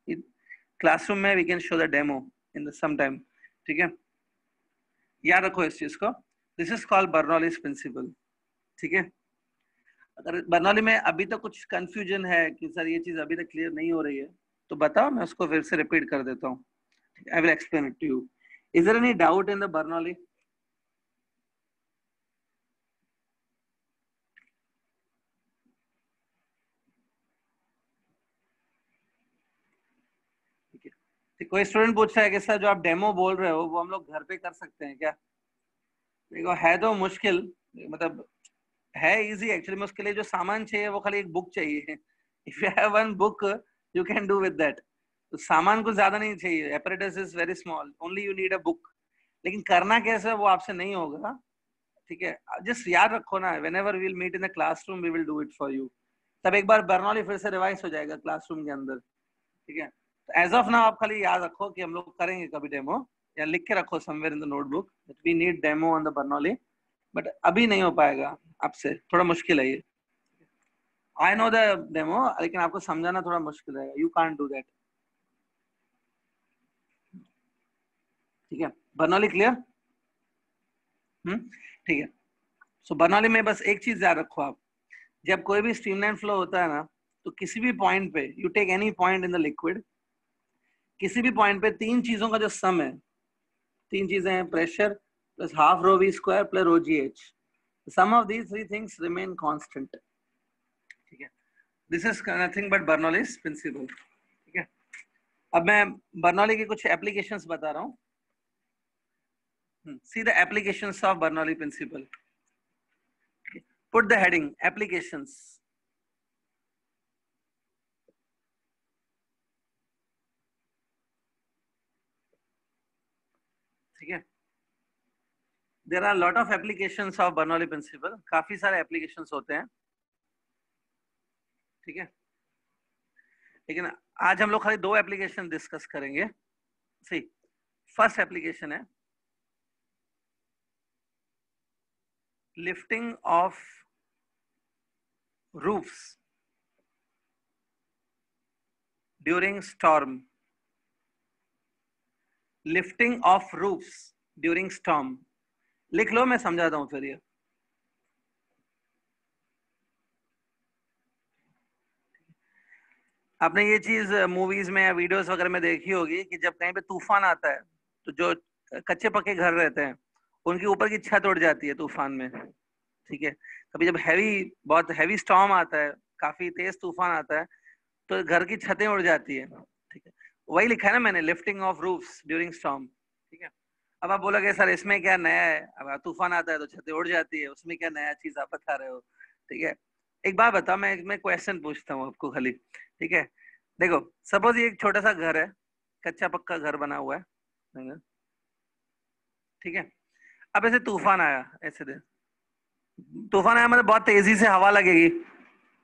Classroom में we can show the demo in the same time. ठीक है, याद रखो इस चीज को. This is called Bernoulli's principle. ठीक है, अगर बर्नौली में अभी तो कुछ कंफ्यूजन है कि सर ये चीज अभी तक क्लियर नहीं हो रही है तो बताओ, मैं उसको फिर से रिपीट कर देता हूँ. I will explain it to you. Is there any doubt in the Bernoulli? तो कोई स्टूडेंट पूछ रहा है कि सर जो आप डेमो बोल रहे हो वो हम लोग घर पे कर सकते हैं क्या? देखो है तो मुश्किल, मतलब है इजी एक्चुअली में. उसके लिए जो सामान चाहिए वो खाली एक बुक चाहिए. If you have one book you can do with that. तो सामान कुछ ज्यादा नहीं चाहिए. Apparatus is very small, only you need a book. लेकिन करना कैसे वो आपसे नहीं होगा. ठीक है, जस्ट याद रखो ना, whenever we'll meet in the classroom we will do it for you. तब एक बार बर्नौली फिर से रिवाइज हो जाएगा क्लासरूम के अंदर. ठीक है, तो एज ऑफ नाउ आप खाली याद रखो कि हम लोग करेंगे कभी डेमो, या लिख के रखो somewhere in the notebook that we need demo on the Bernoulli. But अभी नहीं हो पाएगा आपसे, थोड़ा मुश्किल है ये. आई नो द डेमो, लेकिन आपको समझाना थोड़ा मुश्किल है. You can't do that. ठीक है, बर्नौली क्लियर? ठीक है. सो बर्नौली में बस एक चीज याद रखो आप, जब कोई भी स्ट्रीमलाइन फ्लो होता है ना, तो किसी भी पॉइंट पे you take any point in the liquid, किसी भी पॉइंट पे तीन चीजों का जो सम है, तीन चीजें हैं, pressure plus half rho v square plus rho g h. Sum of these three things remain constant. ठीक है, this is nothing but Bernoulli's principle. ठीक है, अब मैं बर्नौली की कुछ एप्लीकेशंस बता रहा हूँ. See the applications of Bernoulli principle. Put the heading applications. ठीक है, there are a lot of applications of Bernoulli principle. काफी सारे applications होते हैं. ठीक है, लेकिन आज हम लोग खाली दो एप्लीकेशन डिस्कस करेंगे. सी, फर्स्ट एप्लीकेशन है lifting of roofs during storm. Lifting of roofs during storm. लिख लो, मैं समझाता हूं फिर ये. आपने ये चीज मूवीज में या वीडियोस वगैरह में देखी होगी कि जब कहीं पे तूफान आता है तो जो कच्चे पक्के घर रहते हैं उनके ऊपर की छत उड़ जाती है तूफान में. ठीक है, कभी जब बहुत हैवी स्टॉर्म आता है, काफी तेज तूफान आता है, तो घर की छतें उड़ जाती है. ठीक है, वही लिखा है ना मैंने, lifting of roofs during storm. ठीक है, अब आप बोलोगे सर इसमें क्या नया है, अब तूफान आता है तो छतें उड़ जाती है, उसमें क्या नया चीज आप बता रहे हो. ठीक है, एक बात बताओ, मैं क्वेश्चन पूछता हूँ आपको खाली. ठीक है, देखो सपोज ये एक छोटा सा घर है, कच्चा पक्का घर बना हुआ है. ठीक है, अब ऐसे तूफान आया, ऐसे दे तूफान आया मतलब बहुत तेजी से हवा लगेगी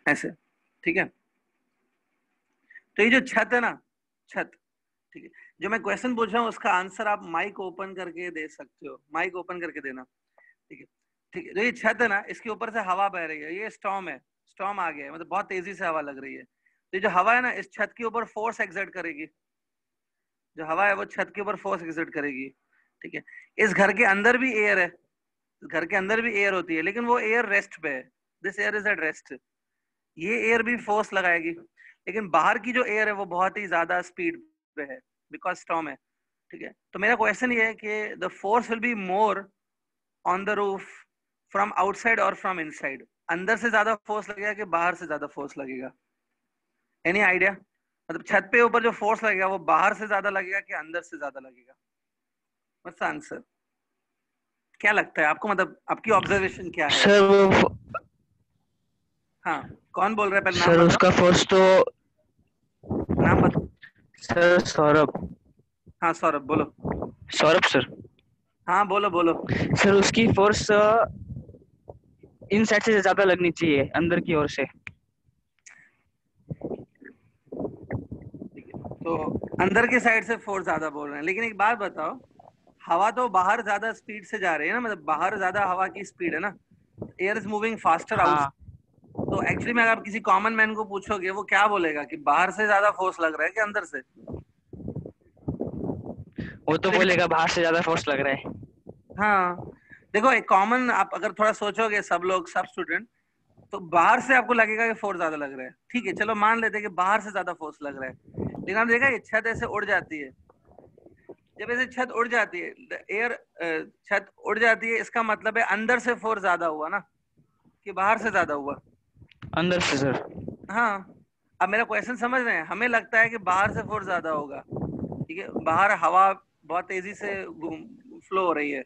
ऐसे. ठीक है, तो ये जो छत है ना, छत. ठीक है, जो मैं क्वेश्चन पूछ रहा हूँ उसका आंसर आप माइक ओपन करके दे सकते हो. माइक ओपन करके देना. ठीक है, ठीक है, जो ये छत है ना, इसके ऊपर से हवा बह रही है, ये स्टॉर्म है, स्टॉर्म आ गया है, मतलब बहुत तेजी से हवा लग रही है. तो ये जो हवा है ना, इस छत के ऊपर फोर्स एक्सर्ट करेगी. जो हवा है वो छत के ऊपर फोर्स एक्सर्ट करेगी. ठीक है, इस घर के अंदर भी एयर है, घर के अंदर भी एयर होती है, लेकिन वो एयर रेस्ट पे है. This air is at rest. ये एयर भी फोर्स लगाएगी, लेकिन बाहर की जो एयर है वो बहुत ही ज्यादा स्पीड पे है, बिकॉज स्टॉर्म है. ठीक है, तो मेरा क्वेश्चन ये है कि the force will be more on the roof from outside और फ्रॉम इनसाइड, अंदर से ज्यादा फोर्स लगेगा कि बाहर से ज्यादा फोर्स लगेगा? Any idea? मतलब छत पे ऊपर जो फोर्स लगेगा वो बाहर से ज्यादा लगेगा कि अंदर से ज्यादा लगेगा? What's answer? क्या लगता है आपको, मतलब आपकी ऑब्जर्वेशन क्या है? सर वो हाँ, कौन बोल रहा है, पहले नाम सर बताओ। उसका फोर्स तो नाम बताओ। सर सौरभ। हाँ सौरभ बोलो। सौरभ सर। हाँ बोलो बोलो। सर उसकी फोर्स इन साइड से ज्यादा लगनी चाहिए अंदर की ओर से। ठीक है, तो अंदर की साइड से फोर्स ज्यादा बोल रहे हैं, लेकिन एक बात बताओ, हवा तो बाहर ज्यादा स्पीड से जा रही है ना, मतलब बाहर ज्यादा हवा की स्पीड है ना, air is moving faster out. हाँ, तो एक्चुअली में अगर आप किसी कॉमन मैन को पूछोगे वो क्या बोलेगा कि बाहर से ज्यादा फोर्स लग रहा है कि अंदर से? वो तो एक्चुअली में बोलेगा बाहर से ज्यादा फोर्स लग रहा है। हाँ, देखो एक कॉमन, आप अगर थोड़ा सोचोगे, सब लोग सब स्टूडेंट, तो बाहर से आपको लगेगा कि फोर्स ज्यादा लग रहा है, ठीक है, चलो मान लेते हैं कि बाहर से ज्यादा फोर्स लग रहा है, लेकिन आप देखा ये छत ऐसे उड़ जाती है, जब ऐसे छत उड़ जाती है, एयर, छत उड़ जाती है, इसका मतलब है अंदर से फोर्स ज्यादा हुआ ना कि बाहर से ज्यादा हुआ? अंदर से सर। हाँ। अब मेरा क्वेश्चन समझ रहे हैं, हमें लगता है कि बाहर से फोर्स ज्यादा होगा, ठीक है, बाहर हवा बहुत तेजी से फ्लो हो रही है,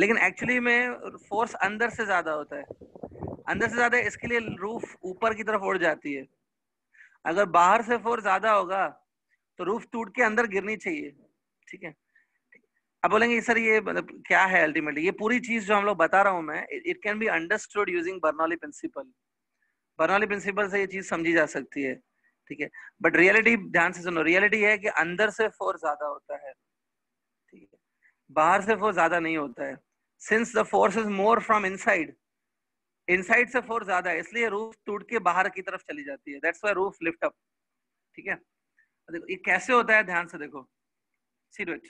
लेकिन एक्चुअली में फोर्स अंदर से ज्यादा होता है। अंदर से ज्यादा इसके लिए रूफ ऊपर की तरफ उड़ जाती है। अगर बाहर से फोर्स ज्यादा होगा तो रूफ टूट के अंदर गिरनी चाहिए, ठीक है। अब बोलेंगे सर ये मतलब क्या है अल्टीमेटली, ये पूरी चीज जो हम लोग बता रहा हूं मैं, it can be understood using Bernoulli principle. Bernoulli principle से ये चीज समझी जा सकती है, ठीक है। बट रियलिटी ध्यान से सुनो, रियलिटी है कि अंदर से फोर्स ज्यादा होता है, ठीक है, बाहर से फोर्स ज्यादा नहीं होता है। Since the force is more from inside, inside से फोर्स ज्यादा है, इसलिए रूफ टूट के बाहर की तरफ चली जाती है, that's why roof lift up, ठीक है। देखो ये कैसे होता है, ध्यान से देखो, सी डू इट।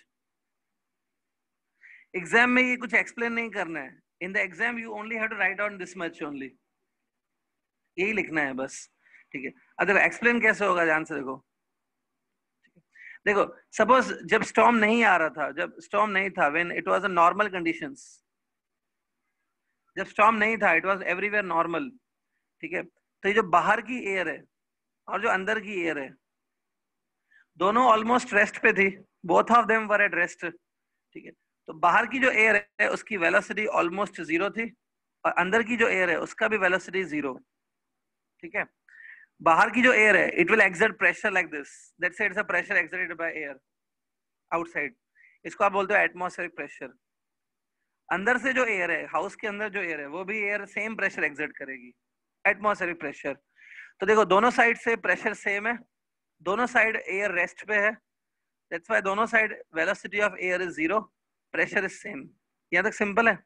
एग्जाम में ये कुछ एक्सप्लेन नहीं करना है, in the exam you only have to write down this much only, यही लिखना है बस, ठीक है। अब देखो एक्सप्लेन कैसे होगा, ध्यान से देखो। देखो सपोज जब स्टॉर्म नहीं आ रहा था, जब स्टॉर्म नहीं था, when it was a normal conditions, जब स्टॉर्म नहीं था इट वाज एवरीवेयर नॉर्मल, ठीक है। तो ये जो बाहर की एयर है और जो अंदर की एयर है, दोनों ऑलमोस्ट रेस्ट पे थी, both of them were at rest, ठीक है। तो बाहर की जो एयर है उसकी वेलोसिटी ऑलमोस्ट जीरो थी, और अंदर की जो एयर है उसका भी वेलोसिटी जीरो, ठीक है। बाहर की जो एयर है it will exert pressure like this, that's it's a pressure exerted by air outside, इसको आप बोलते हो एटमॉस्फेरिक प्रेशर। अंदर से जो एयर है, हाउस के अंदर जो एयर है, वो भी एयर सेम प्रेशर एक्सर्ट करेगी, एटमॉस्फेरिक प्रेशर। तो देखो दोनों साइड से प्रेशर सेम है, दोनों साइड एयर रेस्ट पे है, दैट्स व्हाई दोनों side velocity of air is zero, pressure is same. यहाँ तक सिंपल है।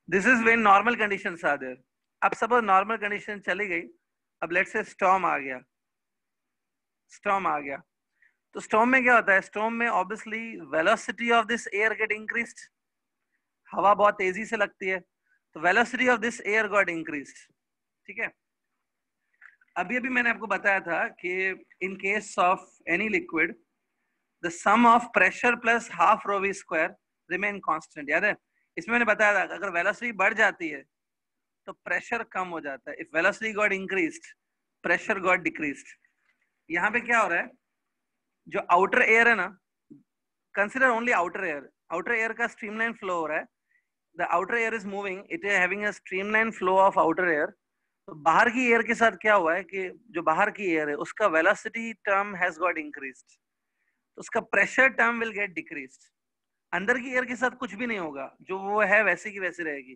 This is when normal conditions are there. अब सपोज नॉर्मल कंडीशन चली गई, अब लेट्स से स्टॉर्म आ गया, स्टॉर्म आ गया, तो स्टॉर्म में क्या होता है, स्टॉर्म में obviously velocity of this air get increased, हवा बहुत तेजी से लगती है, तो velocity of this air got increased, ठीक है। अभी अभी मैंने आपको बताया था कि in case of any liquid the sum of pressure plus half rho v square remain constant, याद है? इसमें मैंने बताया था अगर वेलोसिटी बढ़ जाती है तो प्रेशर कम हो जाता है, if velocity got increased pressure got decreased. यहाँ पे क्या हो रहा है, जो आउटर एयर है ना, consider only outer air, outer air का स्ट्रीमलाइन फ्लो हो रहा है, the outer air is moving, it is having a streamline flow of outer air. तो बाहर की एयर के साथ क्या हुआ है कि जो बाहर की एयर है उसका velocity term has got increased, तो उसका pressure term will get decreased. अंदर की एयर के साथ कुछ भी नहीं होगा, जो वो है वैसी की वैसी रहेगी।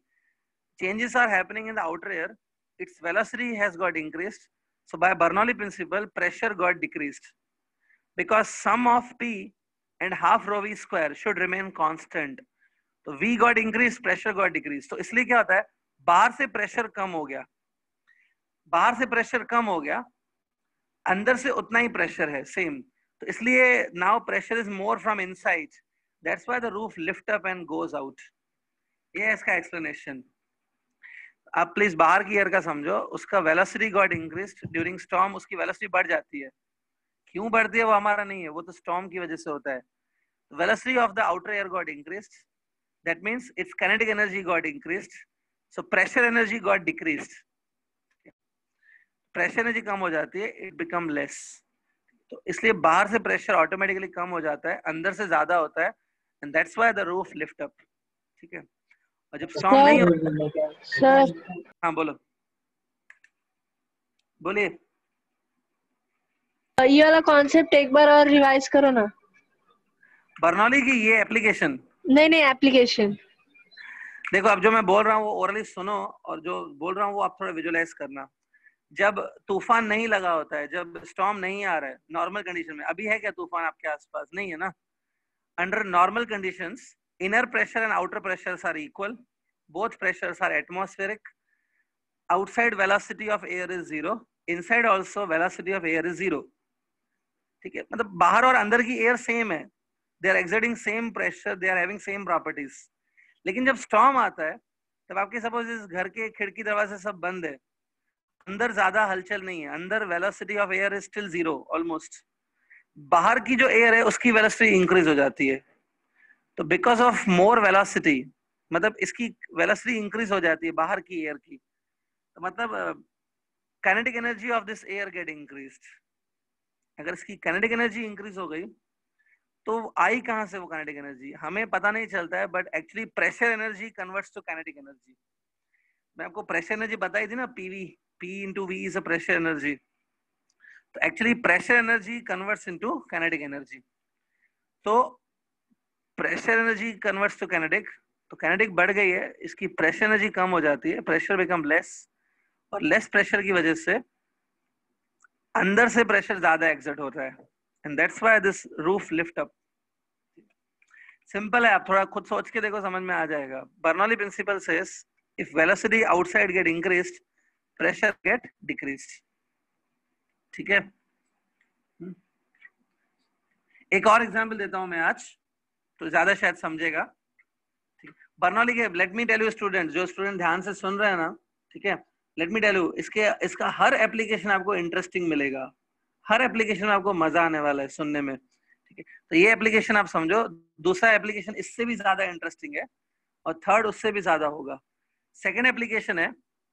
Changes are happening in the outer air, its velocity has got increased, so by Bernoulli principle pressure got decreased because sum of p and half rho v square should remain constant, तो v got increased pressure got decreased। तो इसलिए क्या होता है, बाहर से प्रेशर कम हो गया, बाहर से प्रेशर कम हो गया, अंदर से उतना ही प्रेशर है सेम, तो इसलिए now pressure is more from inside, that's why the roof lift up and goes out. ये है इसका एक्सप्लेनेशन। आप प्लीज बाहर की एयर का समझो, उसका velocity got increased during storm, उसकी वेलोसिटी बढ़ जाती है, क्यों बढ़ती है वो हमारा नहीं है, वो तो स्टॉर्म की वजह से होता है। Velocity of the outer air got increased, that means its kinetic energy got increased, so pressure energy got decreased, pressure energy कम हो जाती है, इट बिकम लेस। तो इसलिए बाहर से प्रेशर ऑटोमेटिकली कम हो जाता है, अंदर से ज्यादा होता है, and that's why the roof lift up. ठीक है, और जब स्टॉर्म नहीं होता, सर हाँ बोलो, बोलिए। ये वाला कॉन्सेप्ट एक बार और रिवाइज करो ना। बर्नौली की ये एप्लीकेशन, नहीं एप्लीकेशन। देखो अब जो मैं बोल रहा हूँ वो ओरली सुनो, और जो बोल रहा हूँ वो आप थोड़ा विजुअलाइज करना। जब तूफान नहीं लगा होता है, जब स्टॉर्म नहीं आ रहा है नॉर्मल कंडीशन में, अभी है क्या तूफान आपके आसपास? नहीं है ना। Under normal conditions inner pressure and outer pressures are equal, both pressures are atmospheric, outside velocity of air is zero, inside also velocity of air is zero। ठीक है, मतलब बाहर और अंदर की एयर सेम है, they are exerting same pressure, they are having same properties। लेकिन जब स्टॉर्म आता है तब आपके सपोज इस घर के खिड़की दरवाजे सब बंद है, अंदर ज्यादा हलचल नहीं है, अंदर velocity of air is still zero almost, बाहर की जो एयर है उसकी वेलोसिटी इंक्रीज हो जाती है। तो बिकॉज ऑफ मोर वेलोसिटी, मतलब इसकी वेलोसिटी इंक्रीज हो जाती है बाहर की एयर की, तो मतलब kinetic energy of this air get increased. अगर इसकी काइनेटिक एनर्जी इंक्रीज हो गई तो आई कहां से वो काइनेटिक एनर्जी हमें पता नहीं चलता है, but actually pressure energy converts to kinetic energy. मैं आपको प्रेशर एनर्जी बताई थी ना, P V, P into V is a pressure energy. तो actually pressure energy converts into kinetic energy. तो pressure energy converts to kinetic, तो काइनेटिक बढ़ गई है, इसकी प्रेशर एनर्जी कम हो जाती है, प्रेशर बिकम लेस, और लेस प्रेशर की वजह से अंदर से प्रेशर ज्यादा एक्सर्ट होता है, and that's why this roof lift up. Simple है, आप थोड़ा खुद सोच के देखो, समझ में आ जाएगा। Bernoulli principle says if velocity outside get increased, pressure get decreased. ठीक है, एक और एग्जांपल देता हूं मैं आज, तो ज्यादा शायद समझेगा। बर्नौली के, let me tell you student, जो स्टूडेंट ध्यान से सुन रहे हैं ना, ठीक है, लेट मी टेल यू, इसका हर एप्लीकेशन आपको इंटरेस्टिंग मिलेगा, हर एप्लीकेशन में आपको मजा आने वाला है सुनने में। ठीक है, तो ये एप्लीकेशन आप समझो, दूसरा एप्लीकेशन इससे भी ज्यादा इंटरेस्टिंग है, और थर्ड उससे भी ज्यादा होगा। सेकेंड एप्लीकेशन है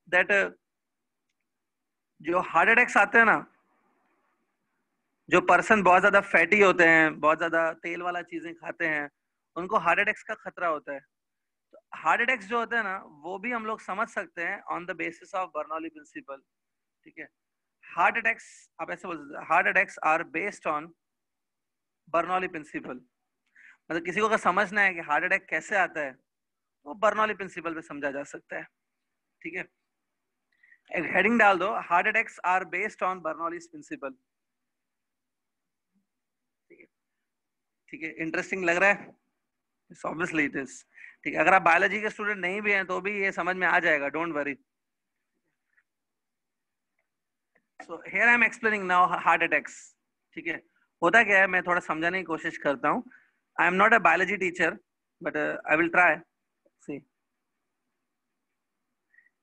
दैट जो हार्ट अटैक्स आते हैं ना, जो पर्सन बहुत ज्यादा फैटी होते हैं, बहुत ज्यादा तेल वाला चीजें खाते हैं, उनको हार्ट अटैक्स का खतरा होता है। हार्ट अटैक्स जो होते हैं ना, वो भी हम लोग समझ सकते हैं on the basis of Bernoulli principle. ठीक है, हार्ट अटैक्स, आप ऐसे बोल सकते हैं, heart attacks are based on Bernoulli principle. मतलब किसी को अगर समझना है कि हार्ट अटैक कैसे आता है, वो बर्नौली प्रिंसिपल पे समझा जा सकता है। ठीक है, एक हेडिंग डाल दो, heart attacks are based on Bernoulli principle. ठीक है, इंटरेस्टिंग लग रहा है? Obviously it is. ठीक है, अगर आप बायोलॉजी के स्टूडेंट नहीं भी हैं तो भी ये समझ में आ जाएगा, don't worry. So here I am explaining now heart attacks. ठीक है, होता क्या है, मैं थोड़ा समझाने की कोशिश करता हूँ। I am not a biology teacher, but I will try. See,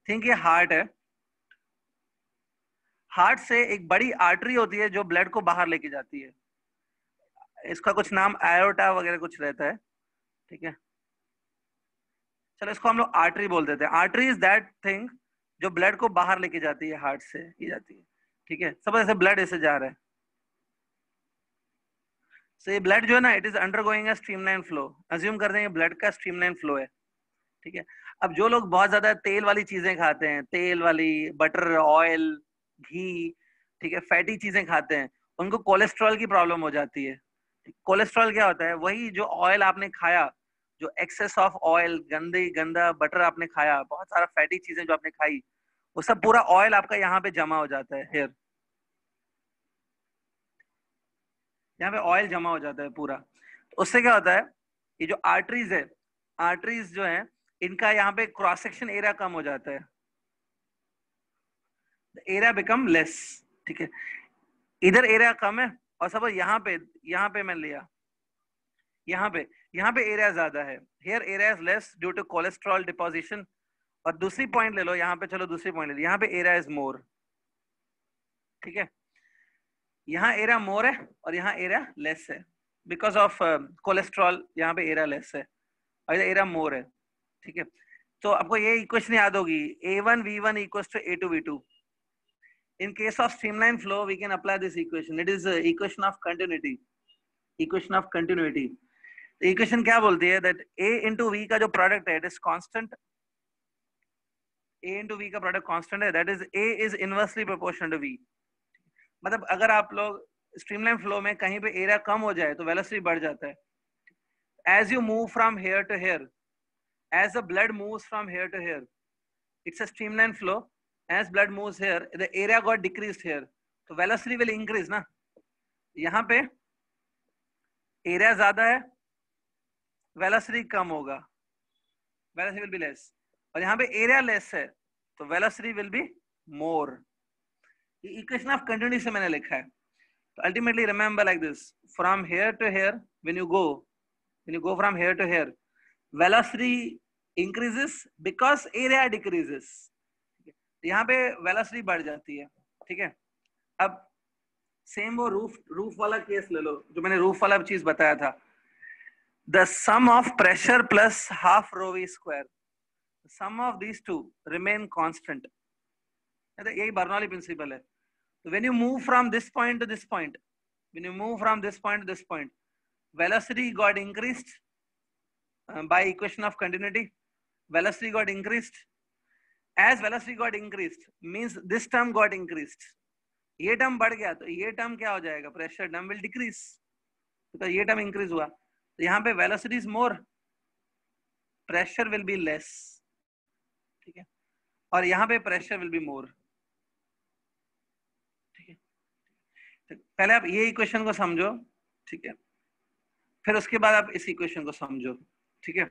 think ये हार्ट है, हार्ट से एक बड़ी आर्टरी होती है जो ब्लड को बाहर लेके जाती है, इसका कुछ नाम आयोटा वगैरह कुछ रहता है। ठीक है, चलो इसको हम लोग आर्टरी बोल देते हैं। आर्टरी इज दैट थिंग जो ब्लड को बाहर लेके जाती है, हार्ट से की जाती है। ठीक है, सब ऐसे ब्लड ऐसे जा रहा है, so ये ब्लड जो है ना, it is undergoing a streamline flow. Assume कर देंगे ब्लड का स्ट्रीमलाइन फ्लो है। ठीक है, अब जो लोग बहुत ज्यादा तेल वाली चीजें खाते हैं, तेल वाली, बटर, ऑयल, घी, ठीक है, फैटी चीजें खाते हैं, उनको कोलेस्ट्रॉल की प्रॉब्लम हो जाती है। कोलेस्ट्रॉल क्या होता है? वही जो ऑयल आपने खाया, जो एक्सेस ऑफ ऑयल, गंदा बटर आपने खाया, बहुत सारा फैटी चीजें जो आपने खाई, वो सब पूरा ऑयल आपका यहाँ पे जमा हो जाता है, हेयर, यहाँ पे ऑयल जमा हो जाता है पूरा। तो उससे क्या होता है, ये जो आर्टरीज है, आर्टरीज जो है, इनका यहाँ पे क्रॉस सेक्शन एरिया कम हो जाता है, एरिया बिकम लेस। ठीक है, इधर एरिया कम है, और सब यहाँ पे मैं लिया, यहाँ पे एरिया ज्यादा है, here area is less due to cholesterol deposition. और दूसरी पॉइंट ले लो यहाँ पे, चलो दूसरी पॉइंट ले लो, यहाँ पे एरिया इज मोर। ठीक है, यहाँ एरिया मोर है और यहाँ एरिया लेस है, बिकॉज ऑफ कोलेस्ट्रॉल यहाँ पे एरिया लेस है और इधर एरिया मोर है। ठीक है, तो आपको ये इक्वेशन याद होगी, A1 V1 equals to A2 V2. In case of streamline flow, we can apply this equation. It is equation of continuity. Equation of continuity. The equation क्या बोलती है? That A into V का जो product है, it is constant. A into V का product constant है. That is A is inversely proportional to V. मतलब अगर आप लोग स्ट्रीमलाइन फ्लो में कहीं पे एरिया कम हो जाए तो वेलोसिटी बढ़ जाता है. As you move from here to here, as the blood moves from here to here, it's a streamline flow. As blood moves here, the area got decreased here, so velocity will increase ना. यहाँ पे एरिया ज्यादा है, वेलोसिटी कम होगा, वेलोसिटी विल बी लेस. और यहाँ पे एरिया लेस है तो वेलोसिटी विल बी मोर. ये इक्वेशन ऑफ कंटिन्यूटी से मैंने लिखा है. तो ultimately remember like this, from here to here, when you go from here to here, velocity increases because area decreases. यहाँ पे वेलोसिटी बढ़ जाती है. ठीक है, अब सेम वो रूफ वाला केस ले लो, जो मैंने रूफ वाला चीज बताया था. The sum of pressure plus half rho v square, sum of these two remain constant. यही बर्नौली प्रिंसिपल है. तो when you move from this point to this point, when you move from this point to this point, velocity got increased by equation of continuity. Velocity got increased. As velocity got increased means this term got increased. ये टर्म बढ़ गया तो ये टर्म क्या हो जाएगा? Pressure term will decrease. तो ये टर्म इंक्रीज हुआ तो यहाँ पे velocity is more, pressure will be less. ठीक है, और यहाँ पे प्रेशर विल बी मोर. ठीक है, तो पहले आप ये इक्वेशन को समझो. ठीक है, फिर उसके बाद आप इस इक्वेशन को समझो. ठीक है,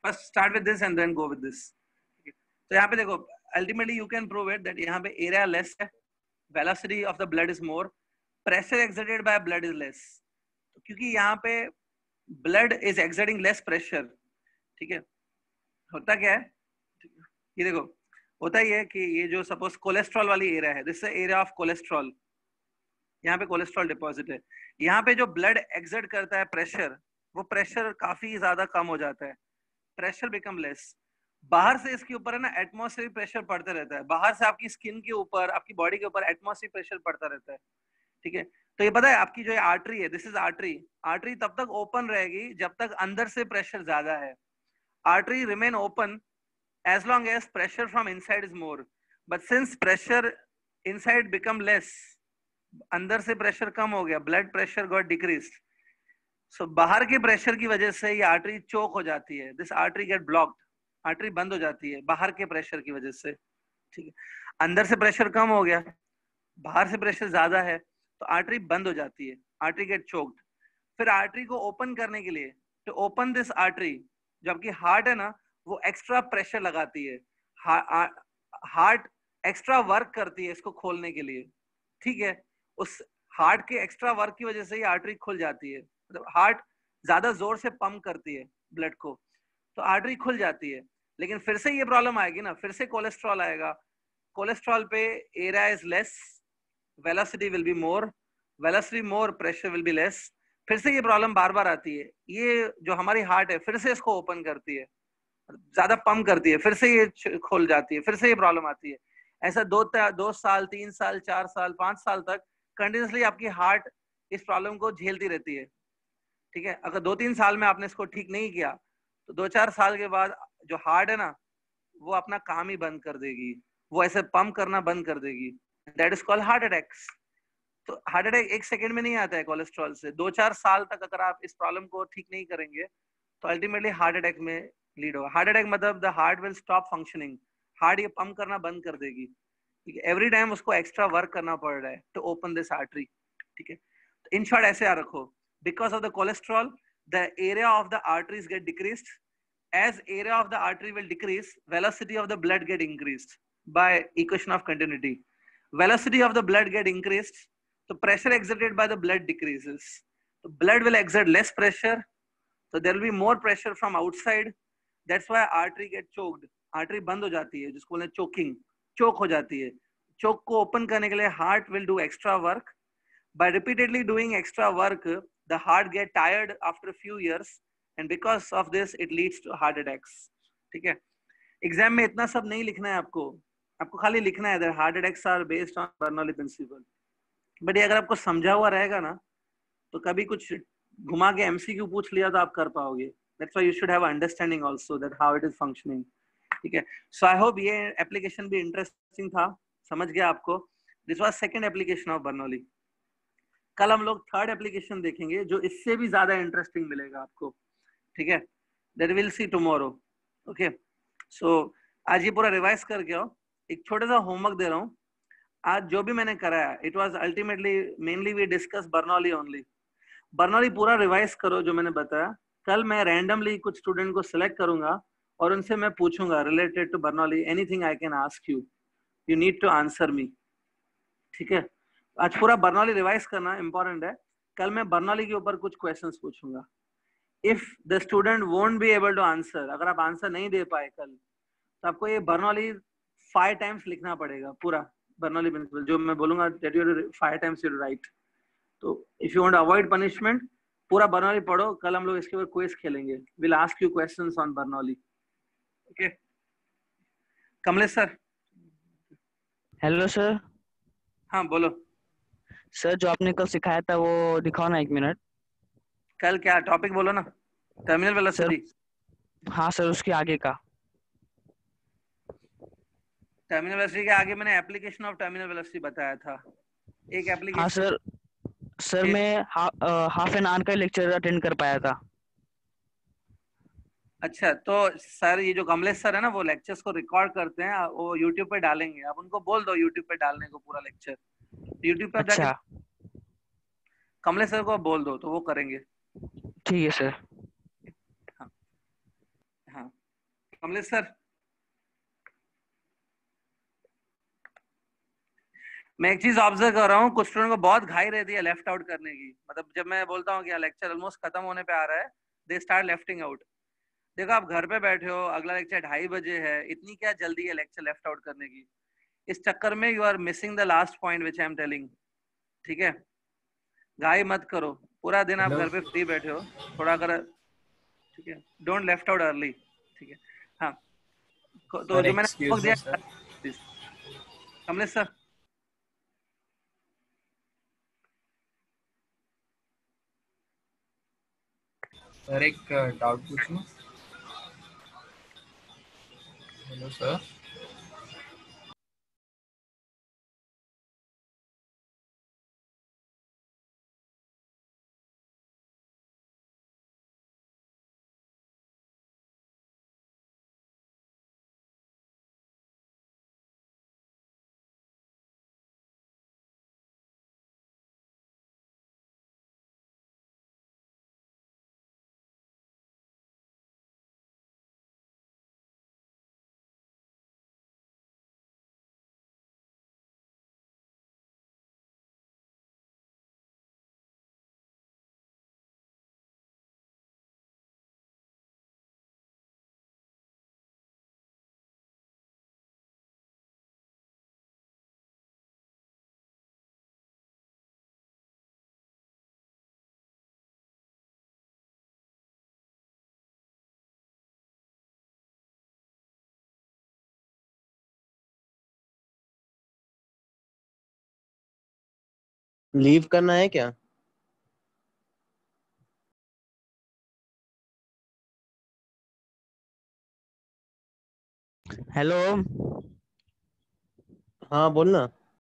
first start with this and then go with this. तो यहाँ पे देखो, ultimately you can prove it that यहाँ पे एरिया लेस है, velocity of the blood is more, pressure exerted by blood is less. तो क्योंकि यहाँ पे blood is exerting less pressure. ठीक है, होता क्या है, ये देखो, होता ही है कि ये जो सपोज कोलेस्ट्रॉल वाली एरिया है, this is area of cholesterol. यहाँ पे कोलेस्ट्रॉल डिपॉजिट है. यहाँ पे जो ब्लड एक्सर्ट करता है प्रेशर, वो प्रेशर काफी ज्यादा कम हो जाता है, प्रेशर बिकम लेस. बाहर से इसके ऊपर है ना एटमॉस्फेरिक प्रेशर पड़ता रहता है, बाहर से आपकी स्किन के ऊपर, आपकी बॉडी के ऊपर एटमॉस्फेरिक प्रेशर पड़ता रहता है. ठीक है, तो ये पता है आपकी जो आर्टरी है, दिस इज आर्टरी. आर्टरी तब तक ओपन रहेगी जब तक अंदर से प्रेशर ज्यादा है. Artery remain open as long as pressure from inside is more, but since pressure inside become less, अंदर से प्रेशर कम हो गया, ब्लड प्रेशर गॉट डिक्रीज्ड. सो बाहर के प्रेशर की वजह से ये आर्टरी चोक हो जाती है, this artery get blocked, artery बंद हो जाती है बाहर के प्रेशर की वजह से. ठीक है, अंदर से प्रेशर कम हो गया, बाहर से प्रेशर ज्यादा है तो आर्टरी बंद हो जाती है, आर्टरी गेट चोक्ड. फिर आर्टरी को ओपन करने के लिए, टू ओपन दिस आर्टरी, जो आपकी हार्ट है ना, वो एक्स्ट्रा प्रेशर लगाती है, हार्ट एक्स्ट्रा वर्क करती है इसको खोलने के लिए. ठीक है, उस हार्ट के एक्स्ट्रा वर्क की वजह से ये आर्टरी खुल जाती है. मतलब हार्ट ज्यादा जोर से पंप करती है ब्लड को, तो आर्टरी खुल जाती है. लेकिन फिर से ये प्रॉब्लम आएगी ना, फिर से कोलेस्ट्रॉल आएगा. कोलेस्ट्रॉल पे area is less, velocity will be more, velocity more, pressure will be less. फिर से ये प्रॉब्लम बार बार आती है. ये जो हमारी हार्ट है फिर से इसको ओपन करती है, ज्यादा पंप करती है, फिर से ये खोल जाती है, फिर से ये प्रॉब्लम आती है. ऐसा 2 साल 3 साल 4 साल 5 साल तक कंटिन्यूसली आपकी हार्ट इस प्रॉब्लम को झेलती रहती है. ठीक है, अगर 2-3 साल में आपने इसको ठीक नहीं किया तो 2-4 साल के बाद जो हार्ट है ना, वो अपना काम ही बंद कर देगी, वो ऐसे पंप करना बंद कर देगी. That is called heart attacks. तो हार्ट अटैक 1 सेकंड में नहीं आता है कोलेस्ट्रॉल से. 2-4 साल तक अगर आप इस प्रॉब्लम को ठीक नहीं करेंगे तो अल्टीमेटली हार्ट अटैक में लीड होगा. हार्ट अटैक मतलब the heart will stop functioning, heart ये पंप करना बंद कर देगी. ठीक है, एवरी टाइम उसको एक्स्ट्रा वर्क करना पड़ रहा है टू ओपन दिस आर्टरी. ठीक है, तो इन शॉर्ट ऐसे याद रखो, because of the cholesterol the area of the arteries get decreased. as area of the artery will decrease, velocity of the blood get increased by equation of continuity. Velocity of the blood get increased, so pressure exerted by the blood decreases. The blood will exert less pressure, so there will be more pressure from outside. That's why artery get choked. Artery बंद हो जाती है, जिसको बोलते हैं choking, choke हो जाती है. Choke को open करने के लिए heart will do extra work. By repeatedly doing extra work, the heart get tired after a few years. And because of this it leads to heart attacks. ठीक है, एग्जाम में इतना सब नहीं लिखना है आपको, आपको खाली लिखना है that heart attacks are based on Bernoulli principle. But ये अगर आपको समझा हुआ रहेगा ना, तो कभी कुछ घुमा के एमसीक्यू पूछ लिया तो आप कर पाओगे। That's why you should have understanding also that how it is functioning. ठीक है, सो आई होप ये एप्लीकेशन भी इंटरेस्टिंग था, समझ गया आपको। This was second application of Bernoulli. कल हम लोग थर्ड एप्लीकेशन देखेंगे जो इससे भी ज्यादा इंटरेस्टिंग मिलेगा आपको। ठीक है, that will see tomorrow. Okay, so आज ये पूरा रिवाइज करके आओ। एक छोटा सा होमवर्क दे रहा हूँ। आज जो भी मैंने कराया it was ultimately mainly we discuss Bernoulli only. Bernoulli पूरा रिवाइज करो जो मैंने बताया। कल मैं रैंडमली कुछ स्टूडेंट को सिलेक्ट करूंगा और उनसे मैं पूछूंगा related to Bernoulli anything I can ask you, you need to answer me. ठीक है, आज पूरा बर्नौली रिवाइज करना इंपॉर्टेंट है। कल मैं बर्नौली के ऊपर कुछ क्वेश्चंस पूछूंगा। If the student won't be able to answer, अगर आप आंसर नहीं दे पाए कल, तो आपको ये बर्नौली 5 टाइम्स लिखना पड़ेगा पूरा बर्नौली प्रिंसिपल जो मैं बोलूंगा that you 5 times you write. तो if you want to avoid punishment, पूरा बर्नौली पढ़ो। कल हम लोग इसके ऊपर क्विज खेलेंगे, will ask you questions on Bernoulli. Okay, Kamlesh sir. Hello sir. हाँ बोलो। सर जो आपने कल सिखाया था वो दिखाओ ना 1 मिनट। कल क्या टॉपिक बोलो ना, टर्मिनल सर वेलोसिटी। हाँ सर, उसके आगे का। टर्मिनल वेलोसिटी के आगे मैंने एप्लीकेशन ऑफ टर्मिनल वेलोसिटी बताया था, एक हाँ एप्लीकेशन। सर, सर फिर मैं हाफ एन आवर का लेक्चर अटेंड कर पाया था। अच्छा, तो सर ये जो कमलेश सर है ना वो लेक्चर्स को रिकॉर्ड करते हैं, वो यूट्यूब पे डालेंगे। आप उनको बोल दो यूट्यूब पे डालने को पूरा लेक्चर। यूट्यूब पे आप जाके अच्छा कमलेश सर को बोल दो तो वो करेंगे। ठीक है सर। हाँ हाँ, कमलेश सर। मैं एक चीज ऑब्जर्व कर रहा हूँ, कुछ स्टूडेंट को बहुत घाई रहती है लेफ्ट आउट करने की। मतलब जब मैं बोलता हूँ कि लेक्चर ऑलमोस्ट खत्म होने पे आ रहा है, दे स्टार्ट लेफ्टिंग आउट। देखो आप घर पे बैठे हो, अगला लेक्चर 2:30 बजे है, इतनी क्या जल्दी है लेक्चर लेफ्ट आउट करने की? इस चक्कर में you are missing the last point which I am telling. ठीक है, घाई मत करो, पूरा दिन आप हेलो घर पे फ्री बैठे हो, थोड़ा कर। ठीक है, डोंट लेफ्ट आउट अर्ली। ठीक है, हाँ। तो सर, जो मैंने एक्सक्यूज होमवर्क मी दिया, sir. Please Kamlesh sir. Sir एक डाउट पूछूं? Hello sir. लीव करना है क्या? हेलो। हाँ बोलना।